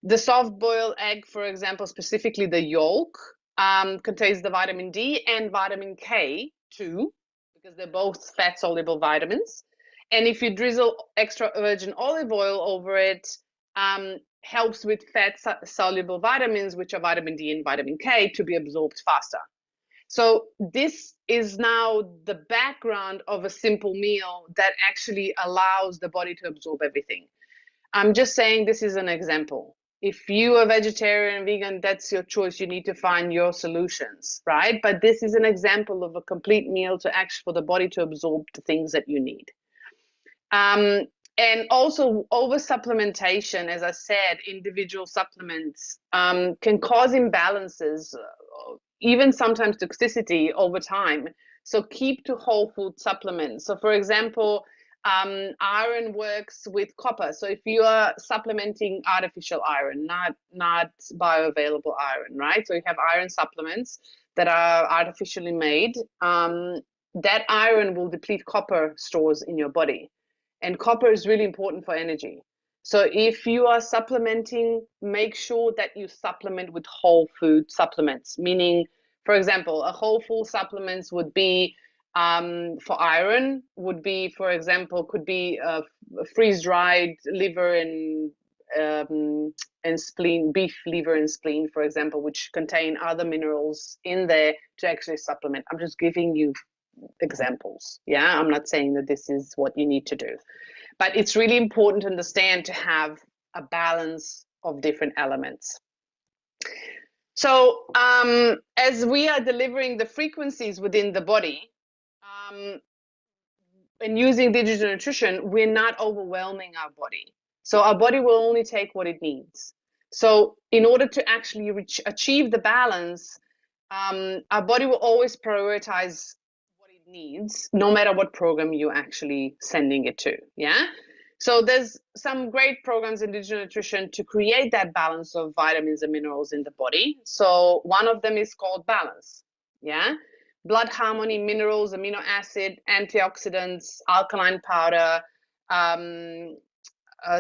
The soft-boiled egg, for example, specifically the yolk, contains the vitamin D and vitamin K too, because they're both fat-soluble vitamins. And if you drizzle extra virgin olive oil over it, helps with fat-soluble vitamins, which are vitamin D and vitamin K, to be absorbed faster. So this is now the background of a simple meal that actually allows the body to absorb everything. I'm just saying this is an example. If you are vegetarian, vegan, that's your choice. You need to find your solutions, right? But this is an example of a complete meal to actually for the body to absorb the things that you need. And also over supplementation, as I said, individual supplements can cause imbalances, even sometimes toxicity over time. So keep to whole food supplements. So for example, iron works with copper. So if you are supplementing artificial iron, not bioavailable iron, right? So you have iron supplements that are artificially made. That iron will deplete copper stores in your body. And copper is really important for energy. So if you are supplementing, make sure that you supplement with whole food supplements, meaning, for example, a whole food supplements would be for iron, would be, for example, could be freeze-dried liver and spleen, beef liver and spleen, for example, which contain other minerals in there to actually supplement. I'm just giving you examples. Yeah, I'm not saying that this is what you need to do, but it's really important to understand to have a balance of different elements. So as we are delivering the frequencies within the body and using digital nutrition, we're not overwhelming our body. So our body will only take what it needs. So in order to actually achieve the balance, our body will always prioritize what it needs, no matter what program you're actually sending it to. Yeah. So there's some great programs in digital nutrition to create that balance of vitamins and minerals in the body. So one of them is called Balance. Yeah. Blood harmony, minerals, amino acid, antioxidants, alkaline powder,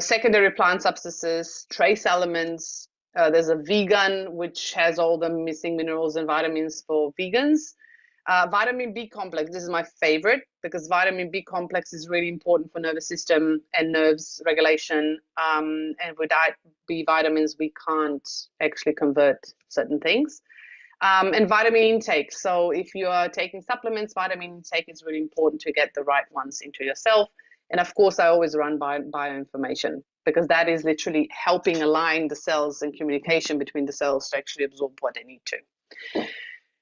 secondary plant substances, trace elements. There's a vegan, which has all the missing minerals and vitamins for vegans. Vitamin B complex, this is my favorite because vitamin B complex is really important for nervous system and nerves regulation. And without B vitamins, we can't actually convert certain things. And vitamin intake. So if you are taking supplements, vitamin intake is really important to get the right ones into yourself. And of course, I always run bioinformation because that is literally helping align the cells and communication between the cells to actually absorb what they need to.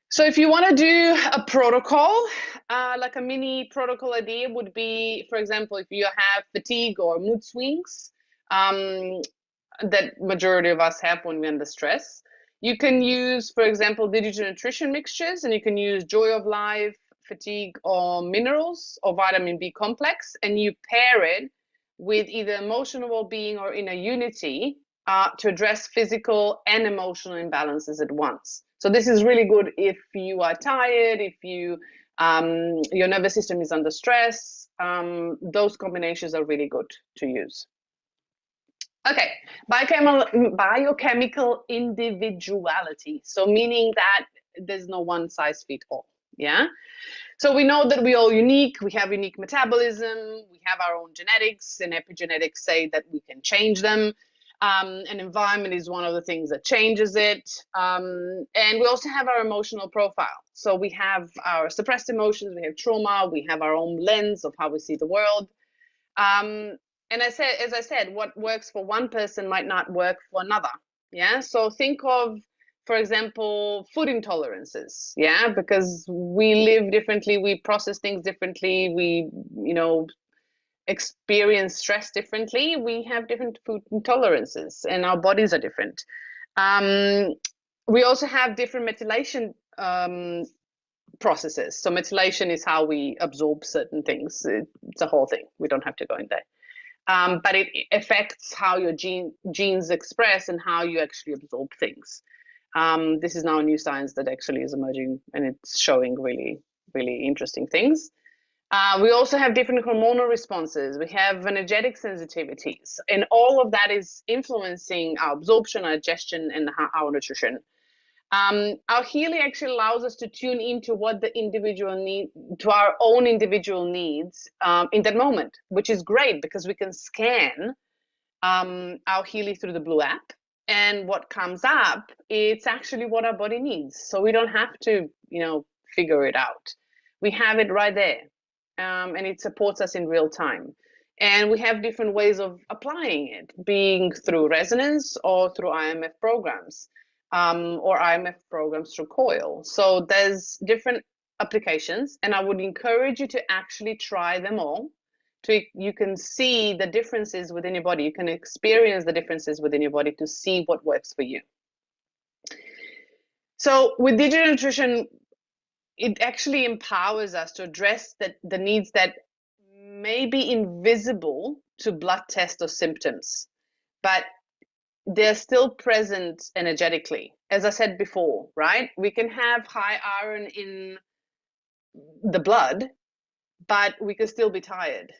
So if you want to do a protocol, like a mini protocol idea would be, for example, if you have fatigue or mood swings, that majority of us have when we're under stress, you can use, for example, digital nutrition mixtures, and you can use Joy of Life, fatigue, or minerals, or vitamin B complex, and you pair it with either emotional well-being or inner unity to address physical and emotional imbalances at once. So this is really good if you are tired, if you your nervous system is under stress. Those combinations are really good to use. Okay, biochemical individuality. So meaning that there's no one size fits all. Yeah. So we know that we're all unique. We have unique metabolism. We have our own genetics, and epigenetics say that we can change them. And environment is one of the things that changes it. And we also have our emotional profile. So we have our suppressed emotions, we have trauma, we have our own lens of how we see the world. And as I said, what works for one person might not work for another. Yeah. So think of, for example, food intolerances. Yeah. Because we live differently, we process things differently, we, experience stress differently. We have different food intolerances, and our bodies are different. We also have different methylation processes. So methylation is how we absorb certain things. It's a whole thing. We don't have to go in there. But it affects how your genes express and how you actually absorb things. This is now a new science that actually is emerging, and it's showing really, really interesting things. We also have different hormonal responses. We have energetic sensitivities, and all of that is influencing our absorption, our digestion, and our nutrition. Our Healy actually allows us to tune into what the individual need, to our own individual needs in that moment, which is great because we can scan our Healy through the Blue app, and what comes up, it's actually what our body needs. So we don't have to, figure it out. We have it right there, and it supports us in real time. And we have different ways of applying it, being through resonance or through IMF programs, or IMF programs through Coil. So there's different applications, and I would encourage you to actually try them all. You can see the differences within your body. You can experience the differences within your body to see what works for you. So with digital nutrition, it actually empowers us to address the needs that may be invisible to blood test or symptoms, but they're still present energetically. As I said before, right? We can have high iron in the blood, but we can still be tired.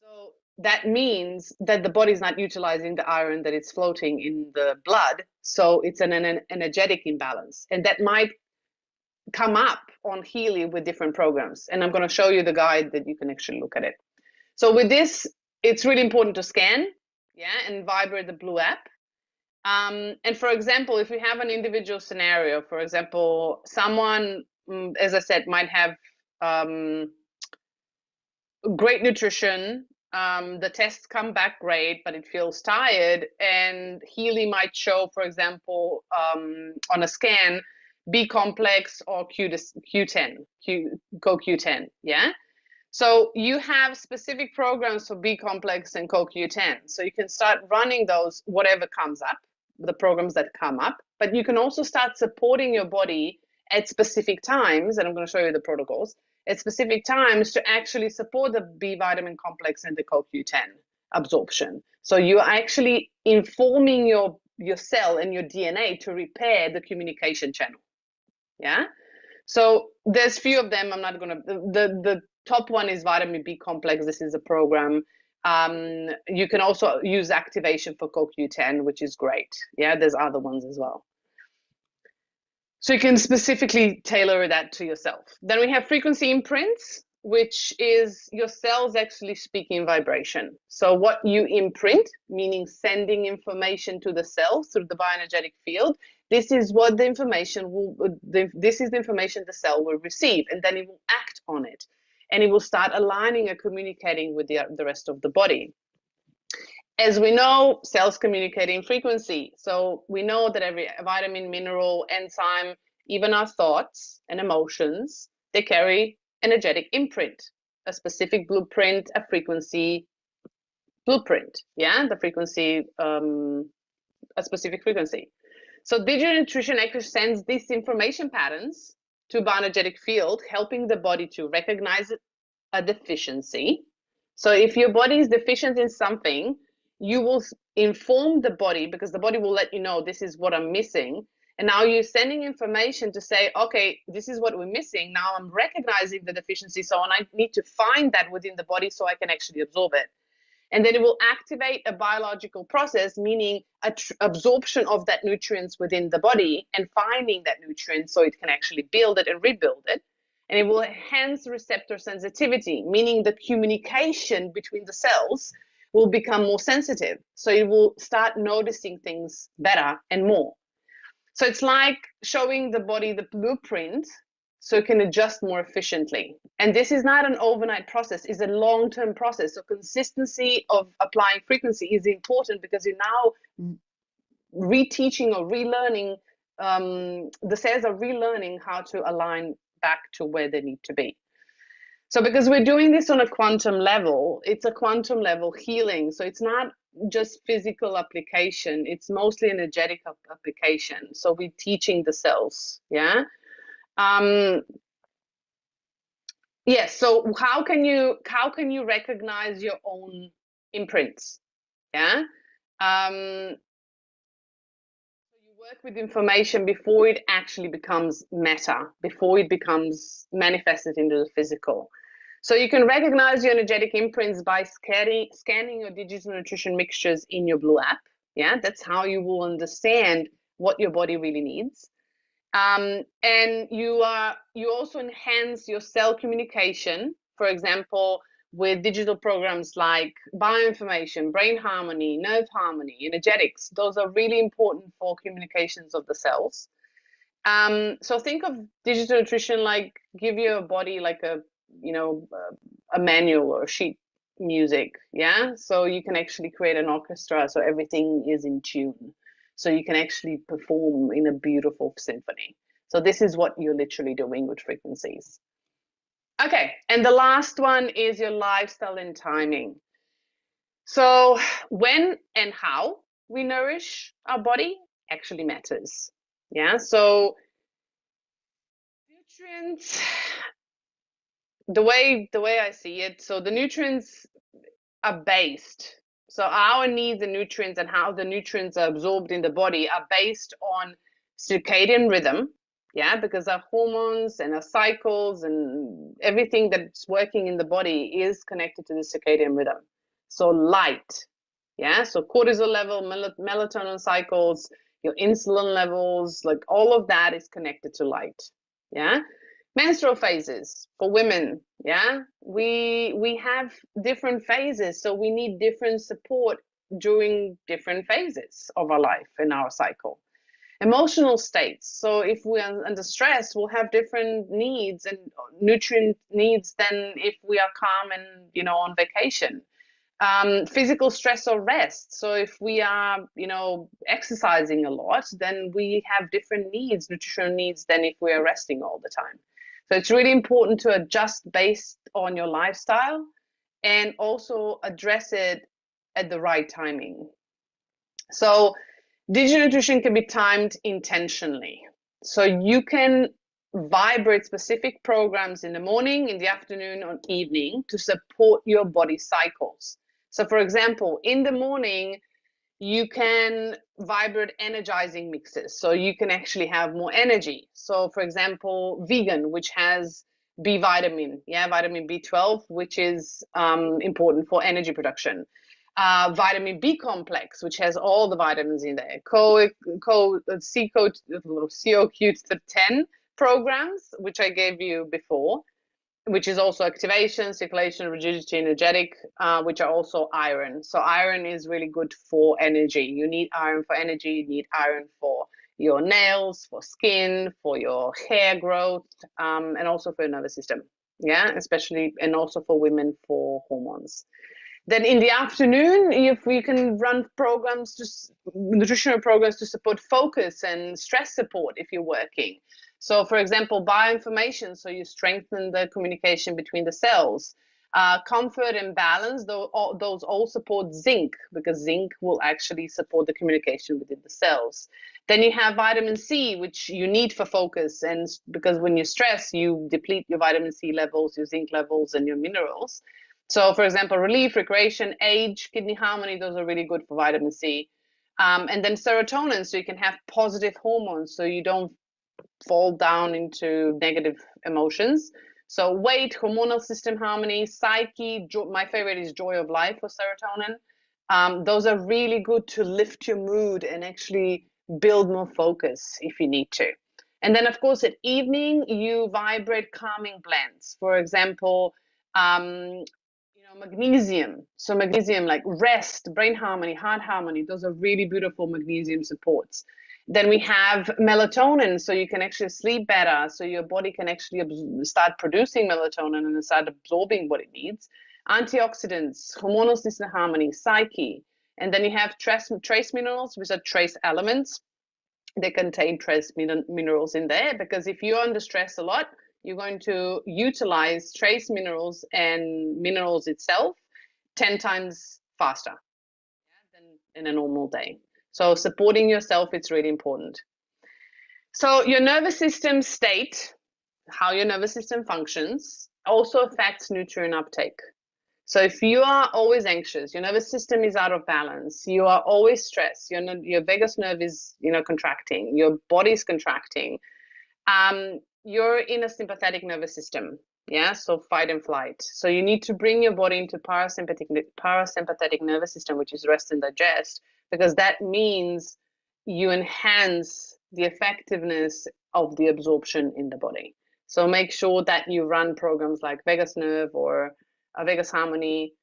So that means that the body is not utilizing the iron that it's floating in the blood. So it's an energetic imbalance. And that might come up on Healy with different programs. And I'm going to show you the guide that you can actually look at it. So with this, it's really important to scan, and vibrate the Blue app. And for example, if we have an individual scenario, for example, someone, as I said, might have great nutrition, the tests come back great, but it feels tired, and Healy might show, for example, on a scan, B complex or Q10, CoQ10, yeah? So you have specific programs for B complex and CoQ10. So you can start running those, whatever comes up, the programs that come up, but you can also start supporting your body at specific times, and I'm going to show you the protocols, at specific times to actually support the B vitamin complex and the CoQ10 absorption. So you're actually informing your cell and your DNA to repair the communication channel. Yeah. So there's few of them. I'm not going to, the top one is vitamin B complex. This is a program. You can also use activation for CoQ10, which is great. Yeah, there's other ones as well. So you can specifically tailor that to yourself. Then we have frequency imprints, which is your cells actually speaking in vibration. So what you imprint, meaning sending information to the cells through the bioenergetic field, this is what the information will, this is the information the cell will receive, and then it will act on it. And it will start aligning and communicating with the rest of the body. As we know, cells communicate in frequency. So we know that every vitamin, mineral, enzyme, even our thoughts and emotions, they carry energetic imprint, a specific blueprint, a frequency blueprint. Yeah, the frequency, a specific frequency. So digital nutrition actually sends these information patterns to bioenergetic field, helping the body to recognize a deficiency. So if your body is deficient in something, you will inform the body, because the body will let you know, this is what I'm missing. And now you're sending information to say, okay, this is what we're missing. Now I'm recognizing the deficiency. So I need to find that within the body so I can actually absorb it. And then it will activate a biological process, meaning absorption of that nutrients within the body and finding that nutrient so it can actually build it and rebuild it. And it will enhance receptor sensitivity, meaning the communication between the cells will become more sensitive. So it will start noticing things better and more. So it's like showing the body the blueprint so it can adjust more efficiently. And this is not an overnight process, it's a long-term process. So consistency of applying frequency is important because you're now reteaching or relearning, the cells are relearning how to align back to where they need to be. So because we're doing this on a quantum level, it's a quantum level healing. So it's not just physical application, it's mostly energetic application. So we're teaching the cells, yeah? Yes, so how can you recognize your own imprints? Yeah. You work with information before it actually becomes matter, before it becomes manifested into the physical. So you can recognize your energetic imprints by scanning your digital nutrition mixtures in your Blue app. Yeah, that's how you will understand what your body really needs. And you also enhance your cell communication, for example, with digital programs like bioinformation, brain harmony, nerve harmony, energetics. Those are really important for communications of the cells. So think of digital nutrition like give your body like a, you know, a manual or a sheet music, yeah? So you can actually create an orchestra so everything is in tune. So you can actually perform in a beautiful symphony. So this is what you're literally doing with frequencies. Okay, and the last one is your lifestyle and timing. So when and how we nourish our body actually matters. Yeah, so nutrients, the way I see it, so the nutrients are based. So our needs and nutrients and how the nutrients are absorbed in the body are based on circadian rhythm. Yeah, because our hormones and our cycles and everything that's working in the body is connected to the circadian rhythm. So light, yeah, so cortisol level, melatonin cycles, your insulin levels, like all of that is connected to light. Yeah. Menstrual phases for women, yeah, we have different phases, so we need different support during different phases of our life and our cycle. Emotional states, so if we're under stress, we'll have different needs and nutrient needs than if we are calm and, you know, on vacation. Physical stress or rest, so if we are, you know, exercising a lot, then we have different needs, nutritional needs, than if we are resting all the time. So it's really important to adjust based on your lifestyle and also address it at the right timing. So digital nutrition can be timed intentionally. So you can vibrate specific programs in the morning, in the afternoon, or evening to support your body cycles. So for example, in the morning, you can vibrate energizing mixes. So you can actually have more energy. So for example, vegan, which has B vitamin, yeah, vitamin B12, which is important for energy production. Vitamin B complex, which has all the vitamins in there. CoQ10 programs, which I gave you before, which is also activation, circulation, rigidity, energetic, which are also iron. So iron is really good for energy. You need iron for energy. You need iron for your nails, for skin, for your hair growth, and also for your nervous system. Yeah, especially, and also for women for hormones. Then in the afternoon, if we can run programs, just nutritional programs to support focus and stress support if you're working. So for example, bioinformation, so you strengthen the communication between the cells. Comfort and balance, those all support zinc, because zinc will actually support the communication within the cells. Then you have vitamin C, which you need for focus, and because when you stress, you deplete your vitamin C levels, your zinc levels, and your minerals. So for example, relief, recreation, age, kidney harmony, those are really good for vitamin C. And then serotonin, so you can have positive hormones, so you don't fall down into negative emotions. So weight, hormonal system harmony, psyche, my favorite is joy of life for serotonin. Those are really good to lift your mood and actually build more focus if you need to. And then of course at evening, you vibrate calming blends. For example, magnesium. So magnesium, like rest, brain harmony, heart harmony, those are really beautiful magnesium supports. Then we have melatonin, so you can actually sleep better, so your body can actually start producing melatonin and start absorbing what it needs. Antioxidants, hormonal system harmony, psyche. And then you have trace minerals, which are trace elements. They contain trace minerals in there, because if you're under stress a lot, you're going to utilize trace minerals and minerals itself 10 times faster than in a normal day. So supporting yourself is really important. So your nervous system state, how your nervous system functions, also affects nutrient uptake. So if you are always anxious, your nervous system is out of balance, you are always stressed, your vagus nerve is, contracting, your body is contracting, you're in a sympathetic nervous system. Yeah, so fight and flight. So you need to bring your body into parasympathetic nervous system, which is rest and digest, because that means you enhance the effectiveness of the absorption in the body. So make sure that you run programs like vagus nerve or vagus harmony,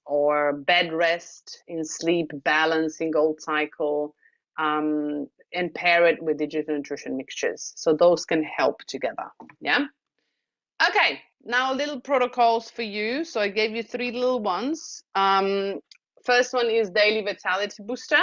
or bed rest in sleep, balancing gold cycle, and pair it with digital nutrition mixtures. So those can help together. Yeah. Okay. Now little protocols for you. So I gave you 3 little ones. First one is daily vitality booster.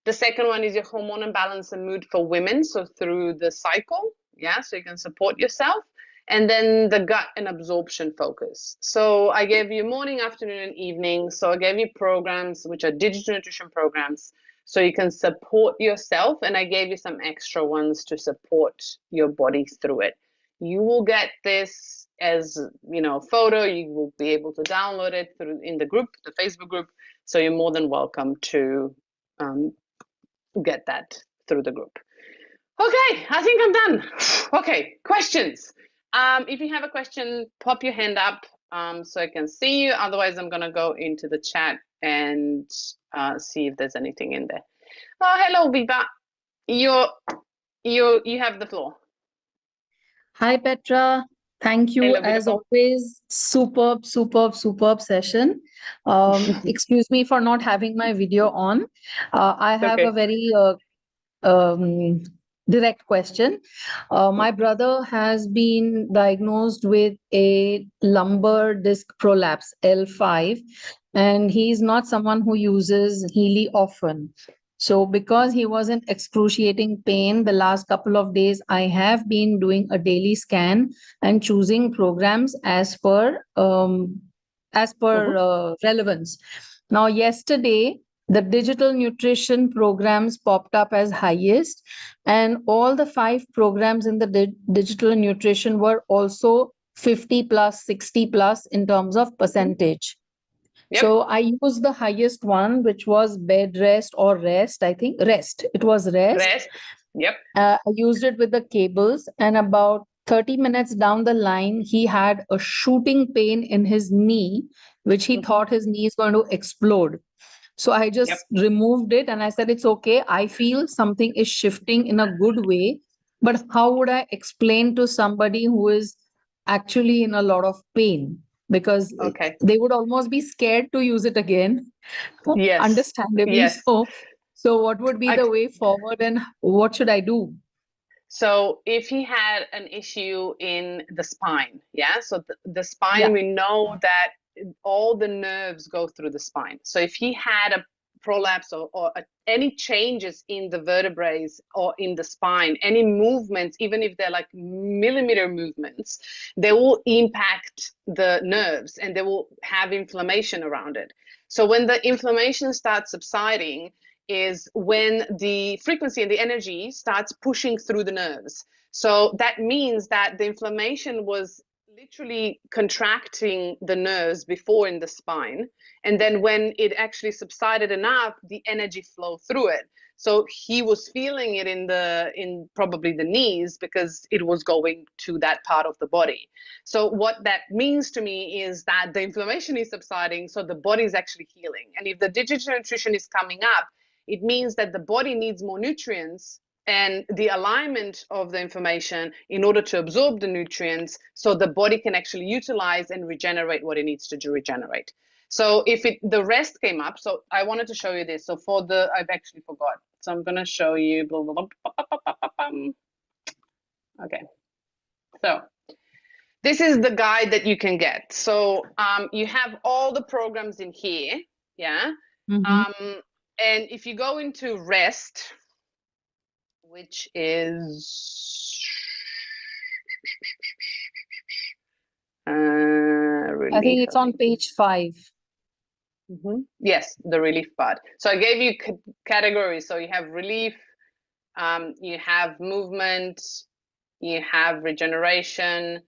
The second one is your hormone and balance and mood for women. So through the cycle. Yeah. So you can support yourself. And then the gut and absorption focus. So I gave you morning, afternoon, and evening. So I gave you programs, which are digital nutrition programs, so you can support yourself. And I gave you some extra ones to support your body through it. You will get this as, photo. You will be able to download it in the group, the Facebook group. So you're more than welcome to get that through the group. Okay, I think I'm done. Okay, questions. If you have a question, pop your hand up so I can see you. Otherwise, I'm going to go into the chat and see if there's anything in there. Oh, hello, Viva. You have the floor. Hi, Petra. Thank you. Hello, As beautiful. always, superb session. Excuse me for not having my video on. I have a very um, direct question. My brother has been diagnosed with a lumbar disc prolapse, L5, and he's not someone who uses Healy often. So, because he was in excruciating pain the last couple of days, I have been doing a daily scan and choosing programs as per relevance. Now, yesterday, the digital nutrition programs popped up as highest, and all the 5 programs in the digital nutrition were also 50 plus, 60 plus in terms of percentage. Yep. So I used the highest one, which was bed rest or rest. I think rest. It was rest. Rest. Yep. I used it with the cables, and about 30 minutes down the line, he had a shooting pain in his knee, which he thought his knee is going to explode. So I just removed it and I said, it's okay. I feel something is shifting in a good way. But how would I explain to somebody who is actually in a lot of pain? Because they would almost be scared to use it again. Yes. Understandably Yes. so. So what would be the way forward and what should I do? So if he had an issue in the spine, so the spine, we know that all the nerves go through the spine. So if he had a prolapse or any changes in the vertebrae or in the spine, any movements, even if they're like millimeter movements, they will impact the nerves and they will have inflammation around it. So when the inflammation starts subsiding is when the frequency and the energy starts pushing through the nerves. So that means that the inflammation was literally contracting the nerves before in the spine. And then when it actually subsided enough, the energy flowed through it. So he was feeling it in probably the knees because it was going to that part of the body. So what that means to me is that the inflammation is subsiding, so the body is actually healing. And if the digital nutrition is coming up, it means that the body needs more nutrients and the alignment of the information in order to absorb the nutrients so the body can actually utilize and regenerate what it needs to regenerate. So if the rest came up, so I wanted to show you this. So for I've actually forgot. So I'm going to show you. Blah, blah, blah. Okay. So this is the guide that you can get. So you have all the programs in here. Yeah. And if you go into rest, which is relief. I think it's on page 5. Yes, the relief part. So I gave you categories. So you have relief, you have movement, you have regeneration,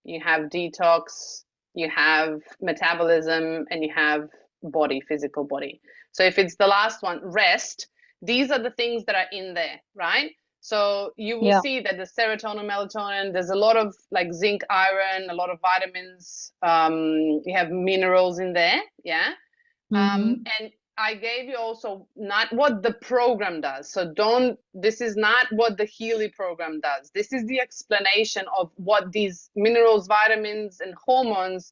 you have detox, you have metabolism, and you have body, physical body. So if it's the last one, rest, these are the things that are in there, right? So you will see that the serotonin, melatonin, there's a lot of like zinc, iron, a lot of vitamins. You have minerals in there, yeah. And I gave you also not what the program does. So this is not what the Healy program does. This is the explanation of what these minerals, vitamins, and hormones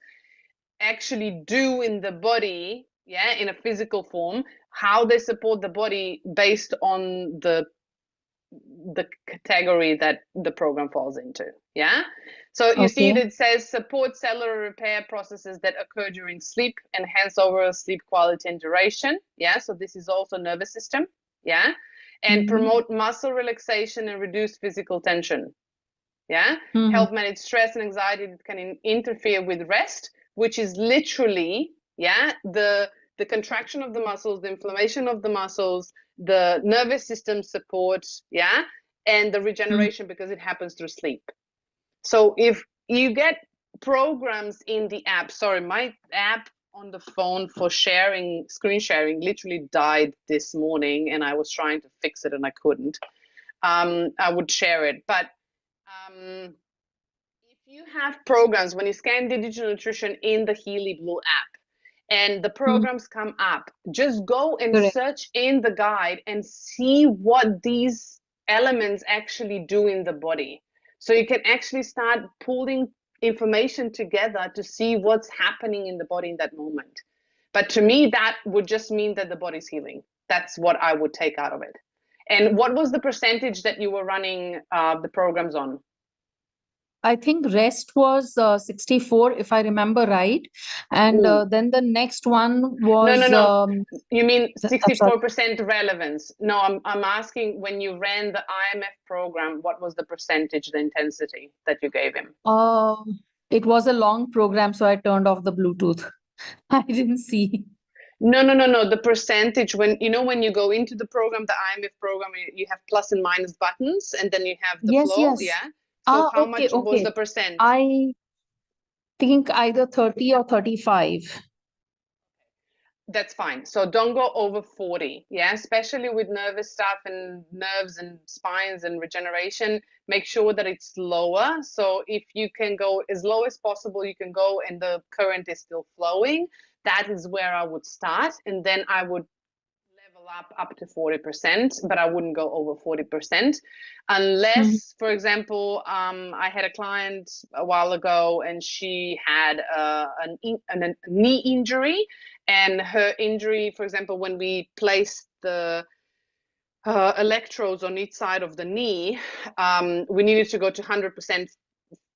actually do in the body, yeah, in a physical form, how they support the body based on the category that the program falls into. Yeah. So you see it says support cellular repair processes that occur during sleep, enhance overall sleep quality and duration. Yeah. So this is also nervous system. Yeah. And promote muscle relaxation and reduce physical tension. Yeah. Help manage stress and anxiety that can interfere with rest, which is literally, yeah, the contraction of the muscles, the inflammation of the muscles, the nervous system support, yeah, and the regeneration because it happens through sleep. So if you get programs in the app, sorry, my app on the phone for sharing, screen sharing, literally died this morning, and I was trying to fix it and I couldn't. I would share it, but if you have programs, when you scan digital nutrition in the Healy Blue app, and the programs come up, just go and search in the guide and see what these elements actually do in the body. So you can actually start pulling information together to see what's happening in the body in that moment. But to me, that would just mean that the body's healing. That's what I would take out of it. And what was the percentage that you were running the programs on? I think rest was 64, if I remember right. And then the next one was... No. You mean 64% relevance? No, I'm asking, when you ran the IMF program, what was the percentage, the intensity that you gave him? It was a long program, so I turned off the Bluetooth. I didn't see. No. The percentage, when you go into the program, the IMF program, you have plus and minus buttons, and then you have the flow. Yes. Yeah. So how much was the percent? I think either 30 or 35. That's fine. So don't go over 40. Yeah. Especially with nervous stuff and nerves and spines and regeneration, make sure that it's lower. So if you can go as low as possible, you can go and the current is still flowing. That is where I would start. And then I would level up to 40%, but I wouldn't go over 40% unless, for example, I had a client a while ago and she had a knee injury, and her injury, for example, when we placed the electrodes on each side of the knee, we needed to go to 100%,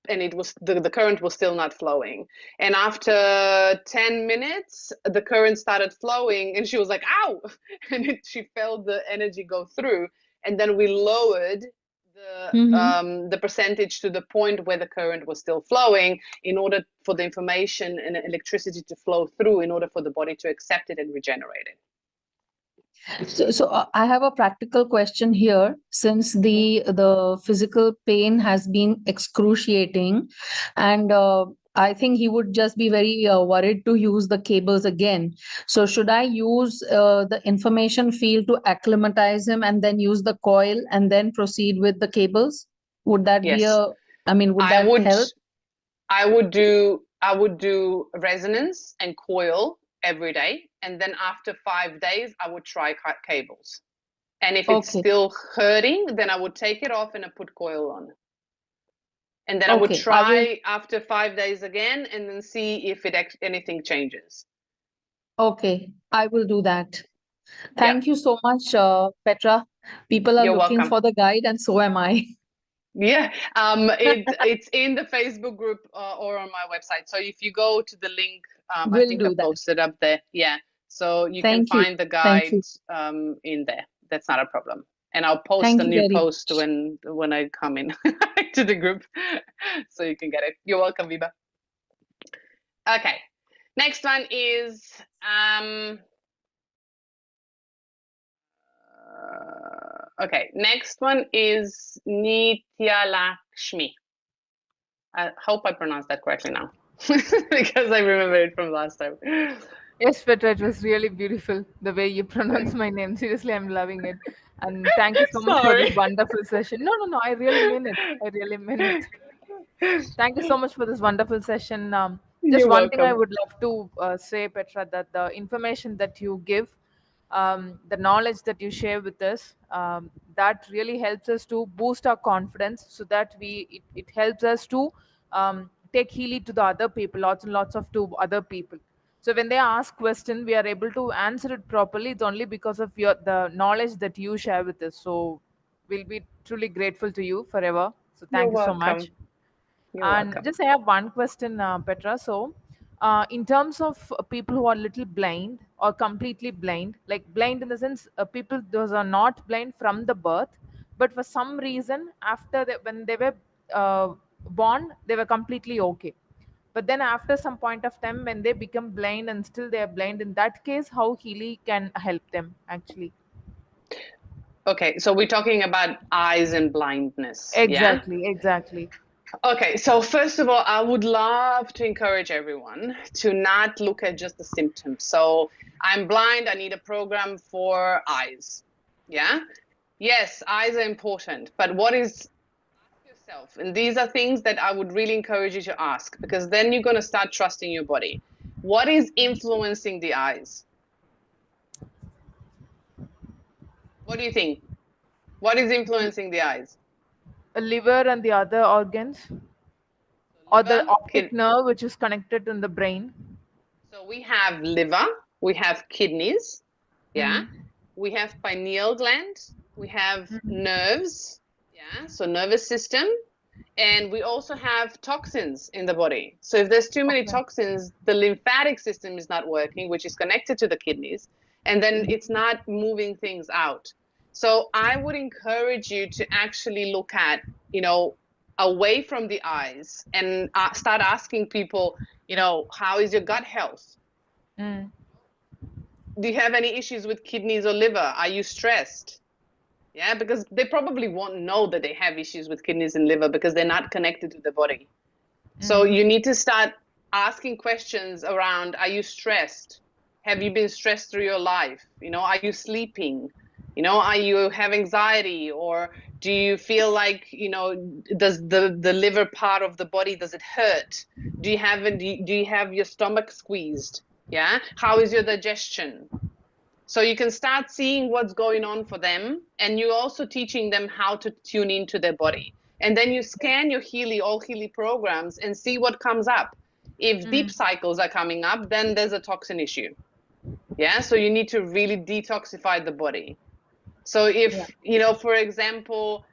and it was the current was still not flowing. And after 10 minutes, the current started flowing, and she was like, "Ow!" And she felt the energy go through. And then we lowered the percentage to the point where the current was still flowing, in order for the information and electricity to flow through, in order for the body to accept it and regenerate it. So I have a practical question here. Since the physical pain has been excruciating, and I think he would just be very worried to use the cables again. So should I use the information field to acclimatize him and then use the coil and then proceed with the cables? Would that be would that help? I would do resonance and coil every day, and then after 5 days I would try cables, and if it's still hurting, then I would take it off and I put coil on, and then I would try after 5 days again, and then see if anything changes. Okay, I will do that. Thank you so much, Petra. People are You're looking welcome. for the guide, and so am I. Yeah, it's in the Facebook group or on my website. So if you go to the link, I Will think I do that. posted up there. Yeah, so you can Thank you. find the Thank guide you. in there. That's not a problem. And I'll post a Thank you new very post much. when I come in to the group, so you can get it. You're welcome, Viva. Okay, next one is okay. Next one is Nitya Lakshmi. I hope I pronounced that correctly now because I remember it from last time. Yes, Petra, it was really beautiful the way you pronounce my name. Seriously, I'm loving it. And thank you so much for this Sorry. wonderful session. No, no, no, I really mean it. I really mean it. Thank you so much for this wonderful session. Just You're one thing I welcome. would love to say, Petra, that the information that you give, the knowledge that you share with us, that really helps us to boost our confidence so that it helps us to take Healy to the other people, lots and lots of to other people. So when they ask question, we are able to answer it properly. It's only because of the knowledge that you share with us. So we'll be truly grateful to you forever. So You're thank you so much. welcome. You're And welcome. just I have one question, Petra. So, in terms of people who are little blind or completely blind, like blind in the sense, people those are not blind from the birth, but for some reason when they were born, they were completely okay. But then after some point of time, when they become blind and still they are blind, in that case, how Healy can help them actually? Okay, so we're talking about eyes and blindness, yeah? Exactly, exactly. Okay, so first of all, I would love to encourage everyone to not look at just the symptoms. So I'm blind, I need a program for eyes. Yeah? Yes, eyes are important, but what is, ask yourself, and these are things that I would really encourage you to ask because then you're going to start trusting your body. What is influencing the eyes? What do you think? What is influencing the eyes? A liver and the other organs, So or the liver, optic nerve which is connected in the brain. so we have liver, we have kidneys, yeah. Mm. We have pineal gland, we have nerves, yeah, so nervous system, and we also have toxins in the body. So if there's too many Okay. toxins, the lymphatic system is not working, which is connected to the kidneys, and then it's not moving things out. So I would encourage you to actually look at, away from the eyes and start asking people, how is your gut health? Mm. Do you have any issues with kidneys or liver? Are you stressed? Yeah, because they probably won't know that they have issues with kidneys and liver because they're not connected to the body. So Mm. you need to start asking questions around, are you stressed? Have you been stressed through your life? Are you sleeping? Are you have anxiety, or do you feel like, does the liver part of the body, does it hurt? Do you have your stomach squeezed? Yeah. How is your digestion? So you can start seeing what's going on for them, and you're also teaching them how to tune into their body. And then you scan your all Healy programs and see what comes up. If deep Mm. cycles are coming up, then there's a toxin issue. Yeah, so you need to really detoxify the body. So Yeah. if, for example,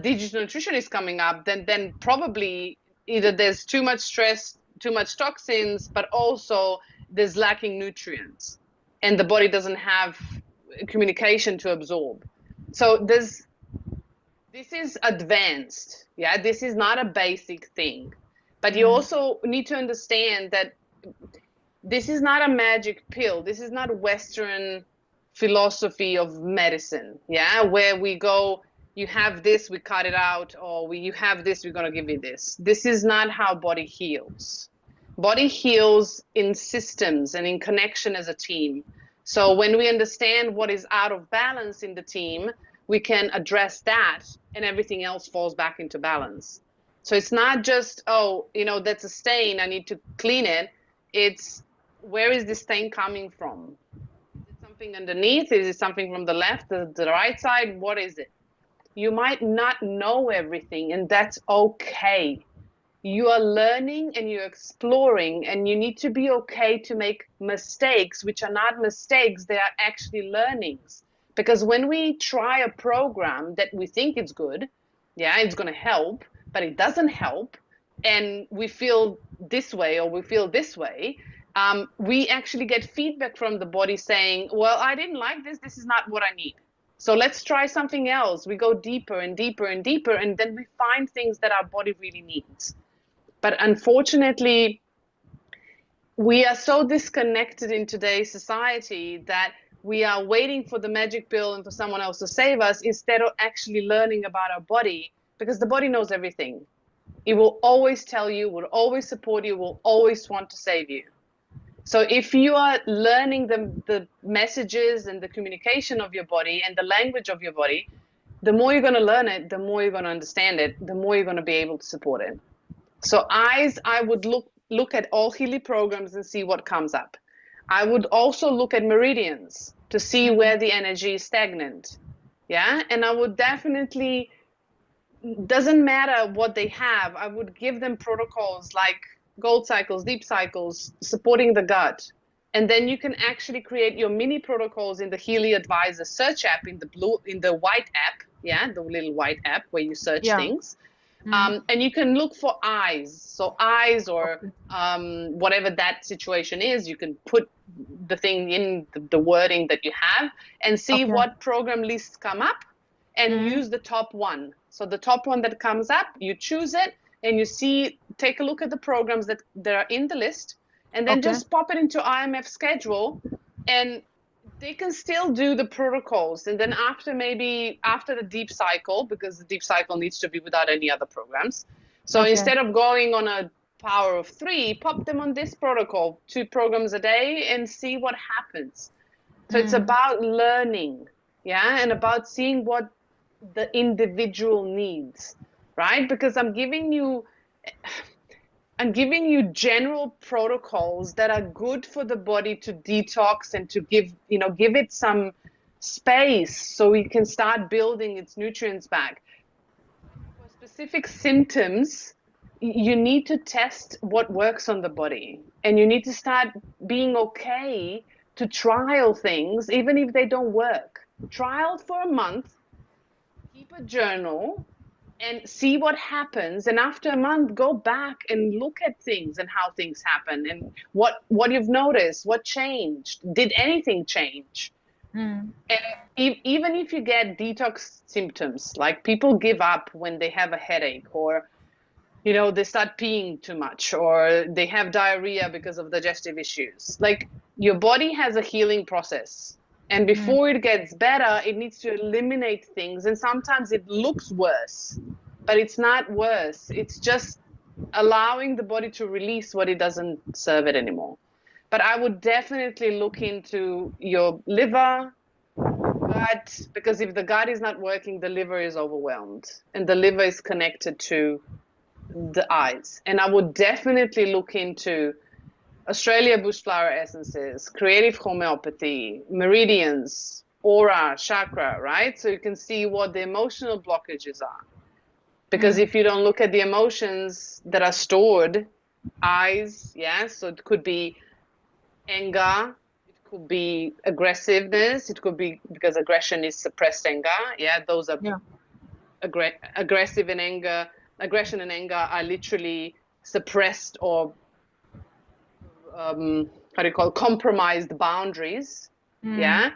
digital nutrition is coming up, then probably either there's too much stress, too much toxins, but also there's lacking nutrients, and the body doesn't have communication to absorb. So this is advanced. Yeah, this is not a basic thing. But you Mm. also need to understand that this is not a magic pill. This is not Western philosophy of medicine, yeah, where we go, you have this, we cut it out, or you have this, we're going to give you this. This is not how body heals. Body heals in systems and in connection as a team. So when we understand what is out of balance in the team, we can address that, and everything else falls back into balance. So it's not just, oh, that's a stain, I need to clean it. It's, where is this stain coming from? Is it something underneath? Is it something from the left, the right side? What is it? You might not know everything, and that's okay. you are learning and you're exploring, and you need to be okay to make mistakes, which are not mistakes, they are actually learnings. Because when we try a program that we think is good, yeah, it's going to help, but it doesn't help, and we feel this way or we feel this way, we actually get feedback from the body saying, well, I didn't like this. This is not what I need. So let's try something else. We go deeper and deeper and deeper, and then we find things that our body really needs. But unfortunately, we are so disconnected in today's society that we are waiting for the magic pill and for someone else to save us instead of actually learning about our body, because the body knows everything. It will always tell you, will always support you, will always want to save you. So if you are learning the messages and the communication of your body and the language of your body, the more you're going to learn it, the more you're going to understand it, the more you're going to be able to support it. So I would look at all Healy programs and see what comes up. I would also look at meridians to see where the energy is stagnant. Yeah. And I would definitely, doesn't matter what they have, I would give them protocols like gold cycles, deep cycles, supporting the gut. And then you can actually create your mini protocols in the Healy Advisor search app, in the white app. Yeah. The little white app where you search things. And you can look for eyes. So eyes or whatever that situation is, you can put the thing in the wording that you have and see what program lists come up and use the top one. So the top one that comes up, you choose it and you take a look at the programs that are in the list, and then just pop it into IMF schedule, and they can still do the protocols. And then after the deep cycle, because the deep cycle needs to be without any other programs. So instead of going on a power of 3, pop them on this protocol, 2 programs a day, and see what happens. So it's about learning, yeah, and about seeing what the individual needs, right? Because I'm giving you general protocols that are good for the body to detox and to give it some space so we can start building its nutrients back. For specific symptoms, you need to test what works on the body, and you need to start being okay to trial things, even if they don't work. Trial for a month, keep a journal, and see what happens. And after a month, go back and look at things and how things happen and what you've noticed, what changed. Did anything change? And even if you get detox symptoms, like people give up when they have a headache, or they start peeing too much, or they have diarrhea because of digestive issues. Like, your body has a healing process. And before it gets better, it needs to eliminate things. And sometimes it looks worse, but it's not worse. It's just allowing the body to release what it doesn't serve it anymore. But I would definitely look into your liver, gut, because if the gut is not working, the liver is overwhelmed. And the liver is connected to the eyes. And I would definitely look into Australia Bush Flower Essences, Creative Homeopathy, Meridians, Aura, Chakra, right? So you can see what the emotional blockages are. Because if you don't look at the emotions that are stored, eyes, yeah, so it could be anger, it could be aggressiveness, it could be because aggression is suppressed anger, yeah, those are aggressive and anger. Aggression and anger are literally suppressed or compromised boundaries, yeah.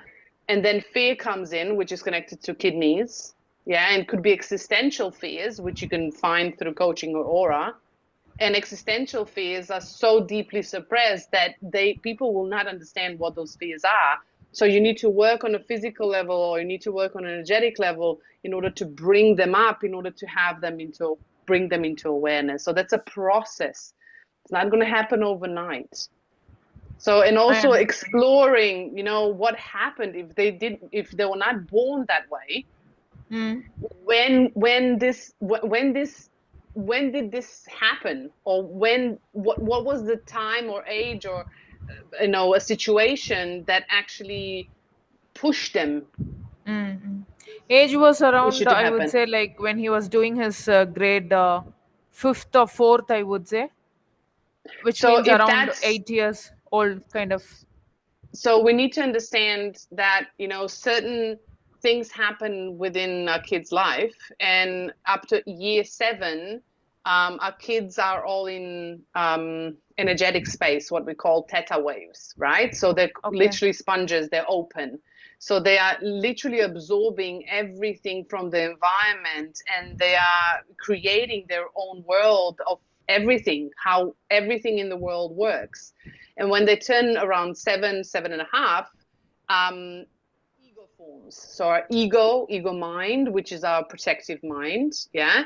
And then fear comes in, which is connected to kidneys, yeah, and could be existential fears, which you can find through coaching or aura. And existential fears are so deeply suppressed that people will not understand what those fears are. So you need to work on a physical level, or you need to work on an energetic level in order to bring them up, in order to bring them into awareness. So that's a process. It's not going to happen overnight. So, and also exploring, what happened if they were not born that way. When did this happen, or what was the time or age or a situation that actually pushed them? Age was around, I would say, like when he was doing his grade fifth or fourth, I would say, which So means if around that's 8 years old, kind of. so we need to understand that, certain things happen within a kid's life, and up to year 7, our kids are all in energetic space, what we call theta waves, right? So they're Okay. literally sponges, they're open. So they are literally absorbing everything from the environment, and they are creating their own world of everything, how everything in the world works. And when they turn around 7.5, ego forms. So our ego mind, which is our protective mind, yeah,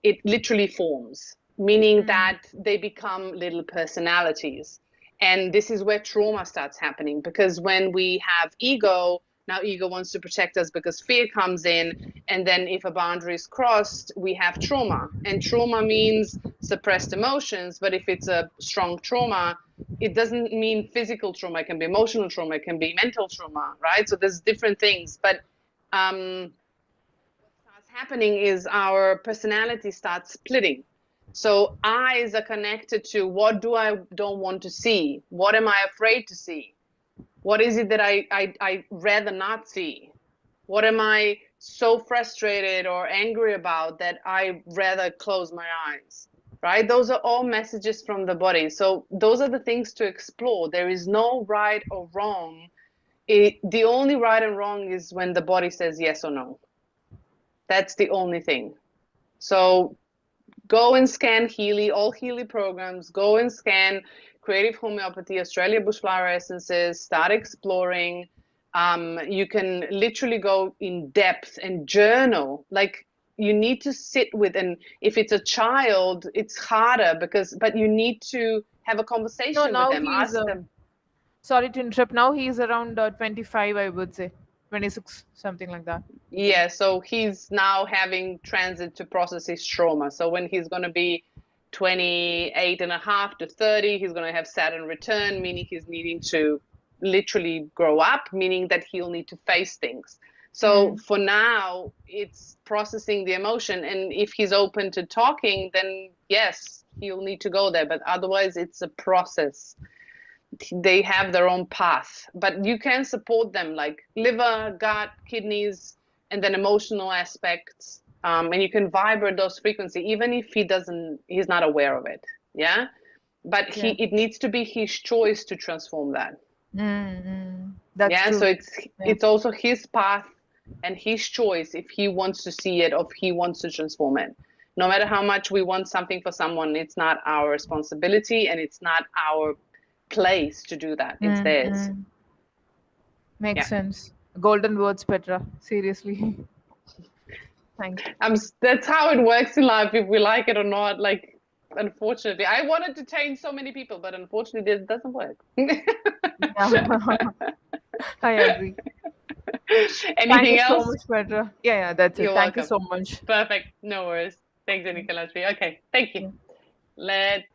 it literally forms, meaning that they become little personalities. And this is where trauma starts happening, because when we have ego, now ego wants to protect us because fear comes in. And then if a boundary is crossed, we have trauma. And trauma means suppressed emotions. But if it's a strong trauma, it doesn't mean physical trauma. It can be emotional trauma. It can be mental trauma, right? So there's different things. But what starts happening is our personality starts splitting. So eyes are connected to what do I don't want to see? What am I afraid to see? What is it that I rather not see? What am I so frustrated or angry about that I rather close my eyes? Right? Those are all messages from the body. So those are the things to explore. There is no right or wrong. The only right and wrong is when the body says yes or no. That's the only thing. So go and scan Healy, all Healy programs, go and scan Creative Homeopathy, Australia Bushflower Essences, start exploring. You can literally go in depth and journal. Like, you need to sit with, and if it's a child, it's harder but you need to have a No, conversation with now them, he's, ask them. sorry to interrupt. Now he's around 25, I would say, 26, something like that. Yeah, so he's now having transit to process his trauma. So when he's going to be 28.5 to 30, he's going to have Saturn return, meaning he's needing to literally grow up, meaning that he'll need to face things. So for now, it's processing the emotion. And if he's open to talking, then yes, he'll need to go there. But otherwise, it's a process. They have their own path, but you can support them, like liver, gut, kidneys, and then emotional aspects. And you can vibrate those frequency, even if he's not aware of it. Yeah. But Yeah. it needs to be his choice to transform that. That's Yeah. So true. Yeah. it's also his path and his choice if he wants to see it or if he wants to transform it. No matter how much we want something for someone, it's not our responsibility and it's not our place to do that. It's theirs. Makes Yeah. sense. Golden words, Petra. Seriously. Thank you. That's how it works in life, if we like it or not. Like, unfortunately, I wanted to change so many people, but unfortunately, it doesn't work. Yeah. I agree. Thank you Anything so else? much, Petra. Yeah, yeah, that's it. You're Thank you welcome. so much. Perfect. No worries. Thanks, Anika Latvi. Okay, thank you. Yeah. Let's.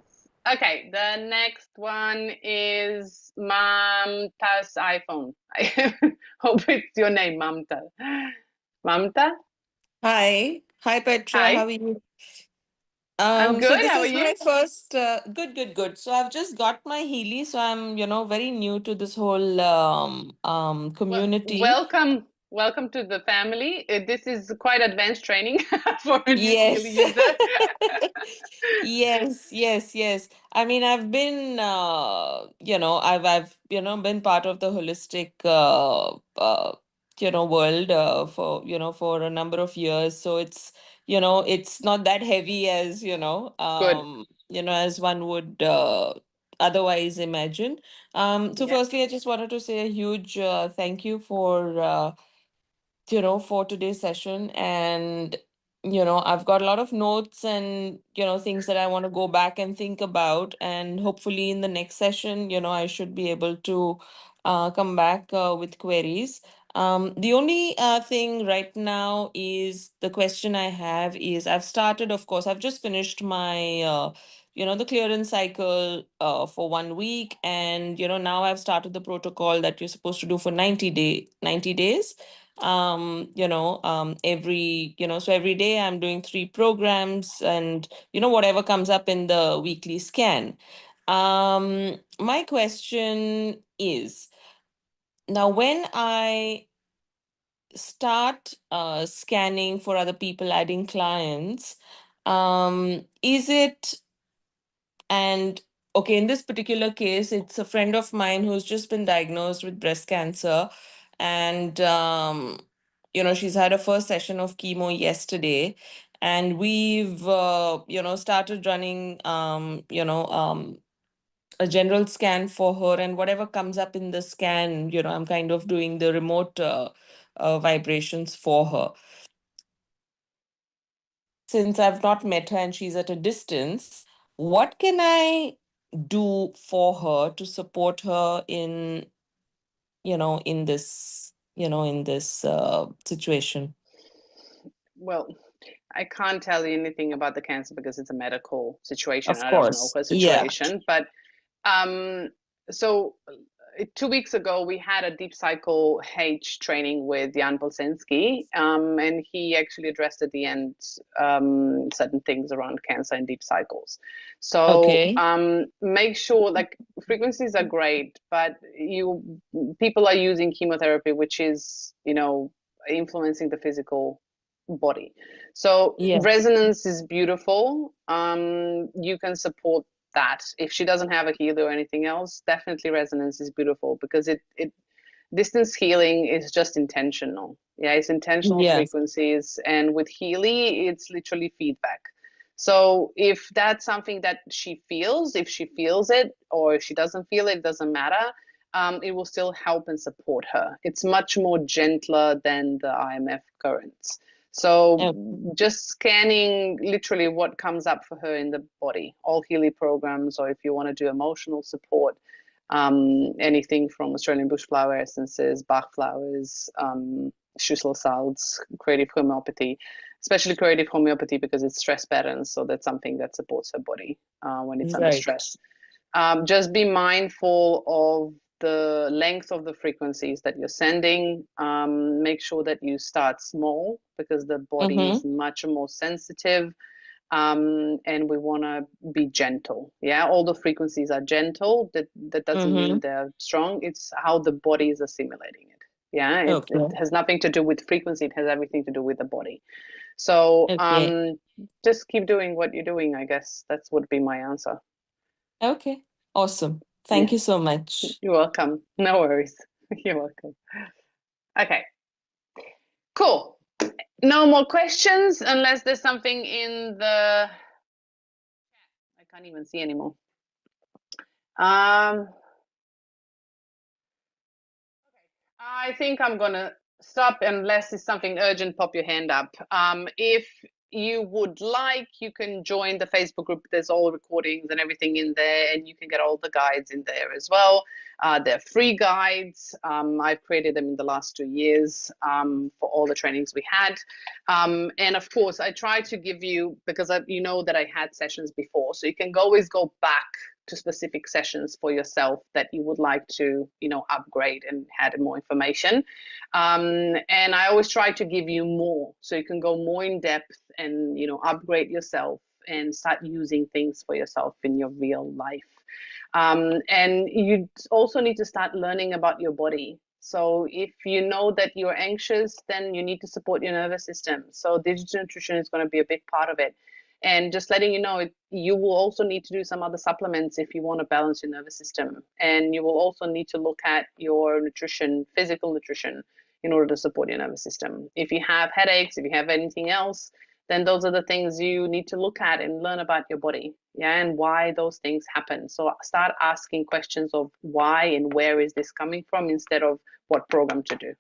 Okay, the next one is Mamta's iPhone. I hope it's your name, Mamta. Mamta? Hi. Hi, Petra. How Hi. are you? I'm So good. this How are is you? my first, good. So I've just got my Healy, so I'm, very new to this whole Well, community. welcome to the family. This is quite advanced training for a new Healy Yes. user. Yes. I mean, I've been, I've, been part of the holistic, world for a number of years. So it's not that heavy as, Good. as one would otherwise imagine. So Yeah. firstly, I just wanted to say a huge thank you for today's session. And, I've got a lot of notes and, things that I want to go back and think about. And hopefully in the next session, I should be able to come back with queries. The only thing right now is the question I have is I've started, of course, I've just finished my, the clearance cycle for 1 week. And, now I've started the protocol that you're supposed to do for 90 days. every, so every day I'm doing 3 programs and, whatever comes up in the weekly scan. My question is, now when I start scanning for other people, adding clients, is it, and okay, in this particular case, it's a friend of mine who's just been diagnosed with breast cancer. And, she's had a first session of chemo yesterday. And we've, started running, a general scan for her. And whatever comes up in the scan, I'm kind of doing the remote vibrations for her. Since I've not met her and she's at a distance, what can I do for her to support her in this situation? Well, I can't tell you anything about the cancer because it's a medical situation. Of I don't know course. her Yeah. situation, but so 2 weeks ago we had a deep cycle H training with Jan Bolsinski, and he actually addressed at the end certain things around cancer and deep cycles. So make sure, like, frequencies are great, but people are using chemotherapy, which is influencing the physical body. So resonance is beautiful. You can support that. If she doesn't have a Healy or anything else, definitely resonance is beautiful, because it distance healing is just intentional. Yeah, it's intentional frequencies, and with Healy, it's literally feedback. So if that's something that she feels, if she feels it, or if she doesn't feel it, it doesn't matter. It will still help and support her. It's much more gentler than the IMF currents. So just scanning literally what comes up for her in the body, all Healy programs, or if you want to do emotional support, anything from Australian bush flower essences, Bach flowers, Schüssel salts, creative homeopathy, especially creative homeopathy because it's stress patterns. So that's something that supports her body when it's under stress. Just be mindful of the length of the frequencies that you're sending. Make sure that you start small because the body is much more sensitive, and we want to be gentle. Yeah, all the frequencies are gentle. That doesn't mean they're strong. It's how the body is assimilating it. Yeah, it has nothing to do with frequency. It has everything to do with the body. So just keep doing what you're doing. I guess that would be my answer. Okay, awesome. Thank you so much. You're welcome. No worries. You're welcome. Okay, cool. No more questions unless there's something in the... I can't even see anymore. I think I'm gonna stop unless it's something urgent. Pop your hand up. If you would like, you can join the Facebook group. There's all recordings and everything in there, and you can get all the guides in there as well. They're free guides. I've created them in the last 2 years for all the trainings we had. And of course, I try to give you, because you know that I had sessions before, so you can always go back to specific sessions for yourself that you would like to, upgrade and add more information. And I always try to give you more, so you can go more in depth and, upgrade yourself and start using things for yourself in your real life. And you also need to start learning about your body. So if you know that you're anxious, then you need to support your nervous system. So digital nutrition is going to be a big part of it. And just letting you know, you will also need to do some other supplements if you want to balance your nervous system. And you will also need to look at your nutrition, physical nutrition, in order to support your nervous system. If you have headaches, if you have anything else, then those are the things you need to look at and learn about your body, and why those things happen. So start asking questions of why and where is this coming from, instead of what program to do.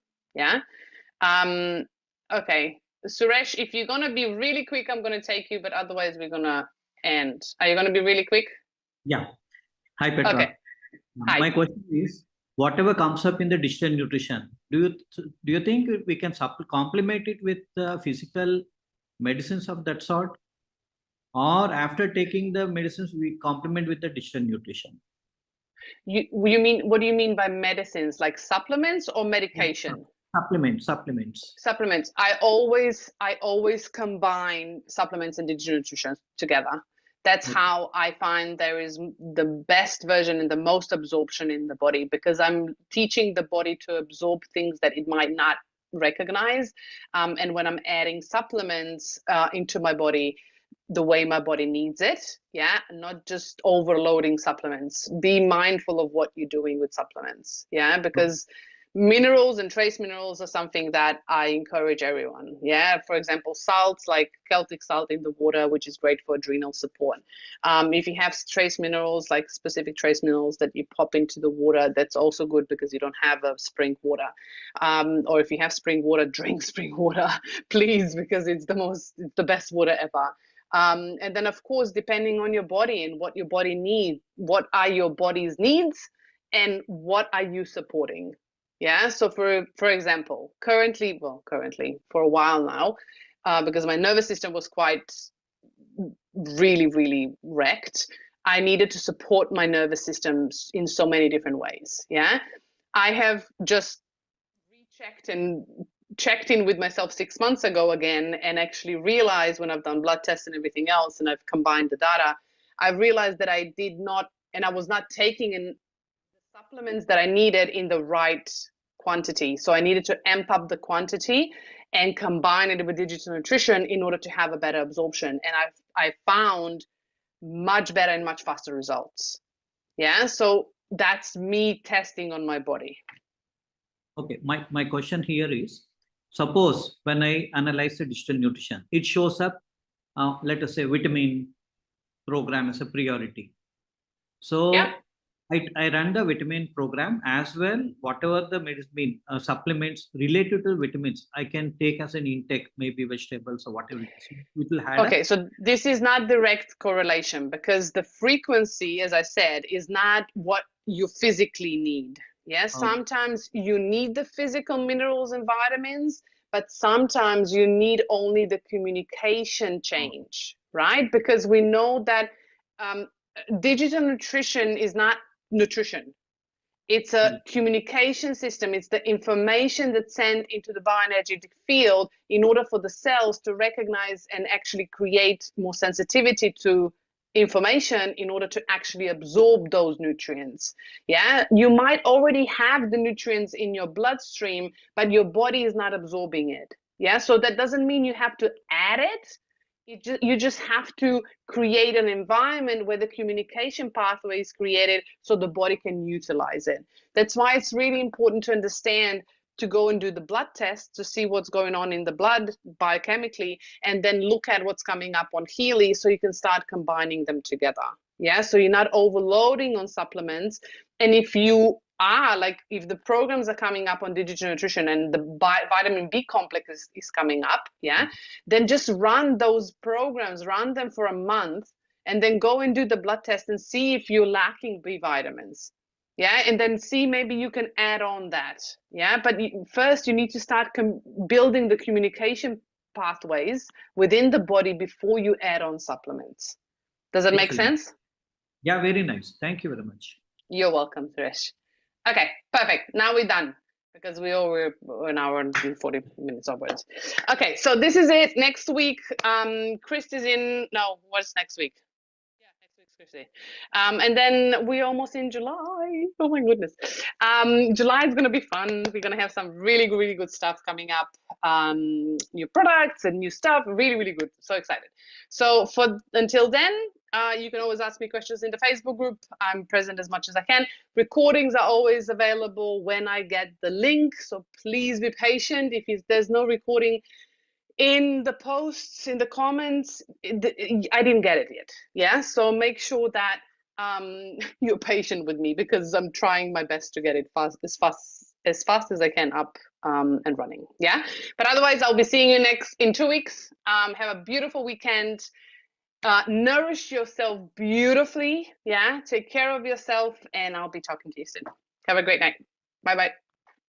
Okay. Suresh, if you're going to be really quick, I'm going to take you, but otherwise we're going to end. Are you going to be really quick? Yeah. Hi, Petra. Okay. Hi. My question is, whatever comes up in the digital nutrition, do you think we can complement it with physical medicines of that sort? Or after taking the medicines, we complement with the digital nutrition? You mean, what do you mean by medicines? Like supplements or medication? Supplements. I always combine supplements and digital nutrition together. That's how I find there is the best version and the most absorption in the body, because I'm teaching the body to absorb things that it might not recognize. And when I'm adding supplements into my body, the way my body needs it, not just overloading supplements. Be mindful of what you're doing with supplements, because minerals and trace minerals are something that I encourage everyone. For example, salts like Celtic salt in the water, which is great for adrenal support. If you have trace minerals, like specific trace minerals that you pop into the water, that's also good because you don't have a spring water. Or if you have spring water, drink spring water, please, because it's the best water ever. And then, of course, depending on your body and what your body needs, what are your body's needs and what are you supporting? So for example, currently for a while now, because my nervous system was really wrecked, I needed to support my nervous system in so many different ways. I have just rechecked and checked in with myself 6 months ago again, and actually realized when I've done blood tests and everything else, and I've combined the data, I've realized that I did not, and I was not taking in the supplements that I needed in the right quantity. So I needed to amp up the quantity and combine it with digital nutrition in order to have a better absorption. And I found much better and much faster results. So that's me testing on my body. Okay, my question here is, suppose when I analyze the digital nutrition, it shows up, let us say, vitamin program as a priority. So I run the vitamin program as well. Whatever the medicine supplements related to vitamins, I can take as an intake, maybe vegetables or whatever it is. It will add up. So this is not direct correlation, because the frequency, as I said, is not what you physically need. Sometimes you need the physical minerals and vitamins, but sometimes you need only the communication change, right? Because we know that digital nutrition is not nutrition. It's a communication system. It's the information that's sent into the bioenergetic field in order for the cells to recognize and actually create more sensitivity to information in order to actually absorb those nutrients. You might already have the nutrients in your bloodstream, but your body is not absorbing it. So that doesn't mean you have to add it. You just have to create an environment where the communication pathway is created so the body can utilize it. That's why it's really important to understand, to go and do the blood test to see what's going on in the blood biochemically, and then look at what's coming up on Healy so you can start combining them together. So you're not overloading on supplements. And if you are, like, if the programs are coming up on digital nutrition and the vitamin B complex is coming up, then just run those programs, run them for a month, and then go and do the blood test and see if you're lacking B vitamins. And then see, maybe you can add on that. But first you need to start building the communication pathways within the body before you add on supplements. Does that make sense? Yeah, very nice. Thank you very much. You're welcome, Suresh. Okay, perfect. Now we're done, because we're an hour and 40 minutes onwards. Okay, so this is it. Next week, Chris is in. No, what's next week? Next week's Christy. And then we're almost in July. Oh my goodness. July is going to be fun. We're going to have some really good stuff coming up. New products and new stuff. Really good. So excited. So until then, you can always ask me questions in the Facebook group. I'm present as much as I can. Recordings are always available when I get the link. So please be patient. If there's no recording in the posts, in the comments, I didn't get it yet. So make sure that you're patient with me, because I'm trying my best to get it as fast as I can up and running. But otherwise, I'll be seeing you in 2 weeks. Have a beautiful weekend. Nourish yourself beautifully. Take care of yourself, and I'll be talking to you soon. Have a great night. Bye.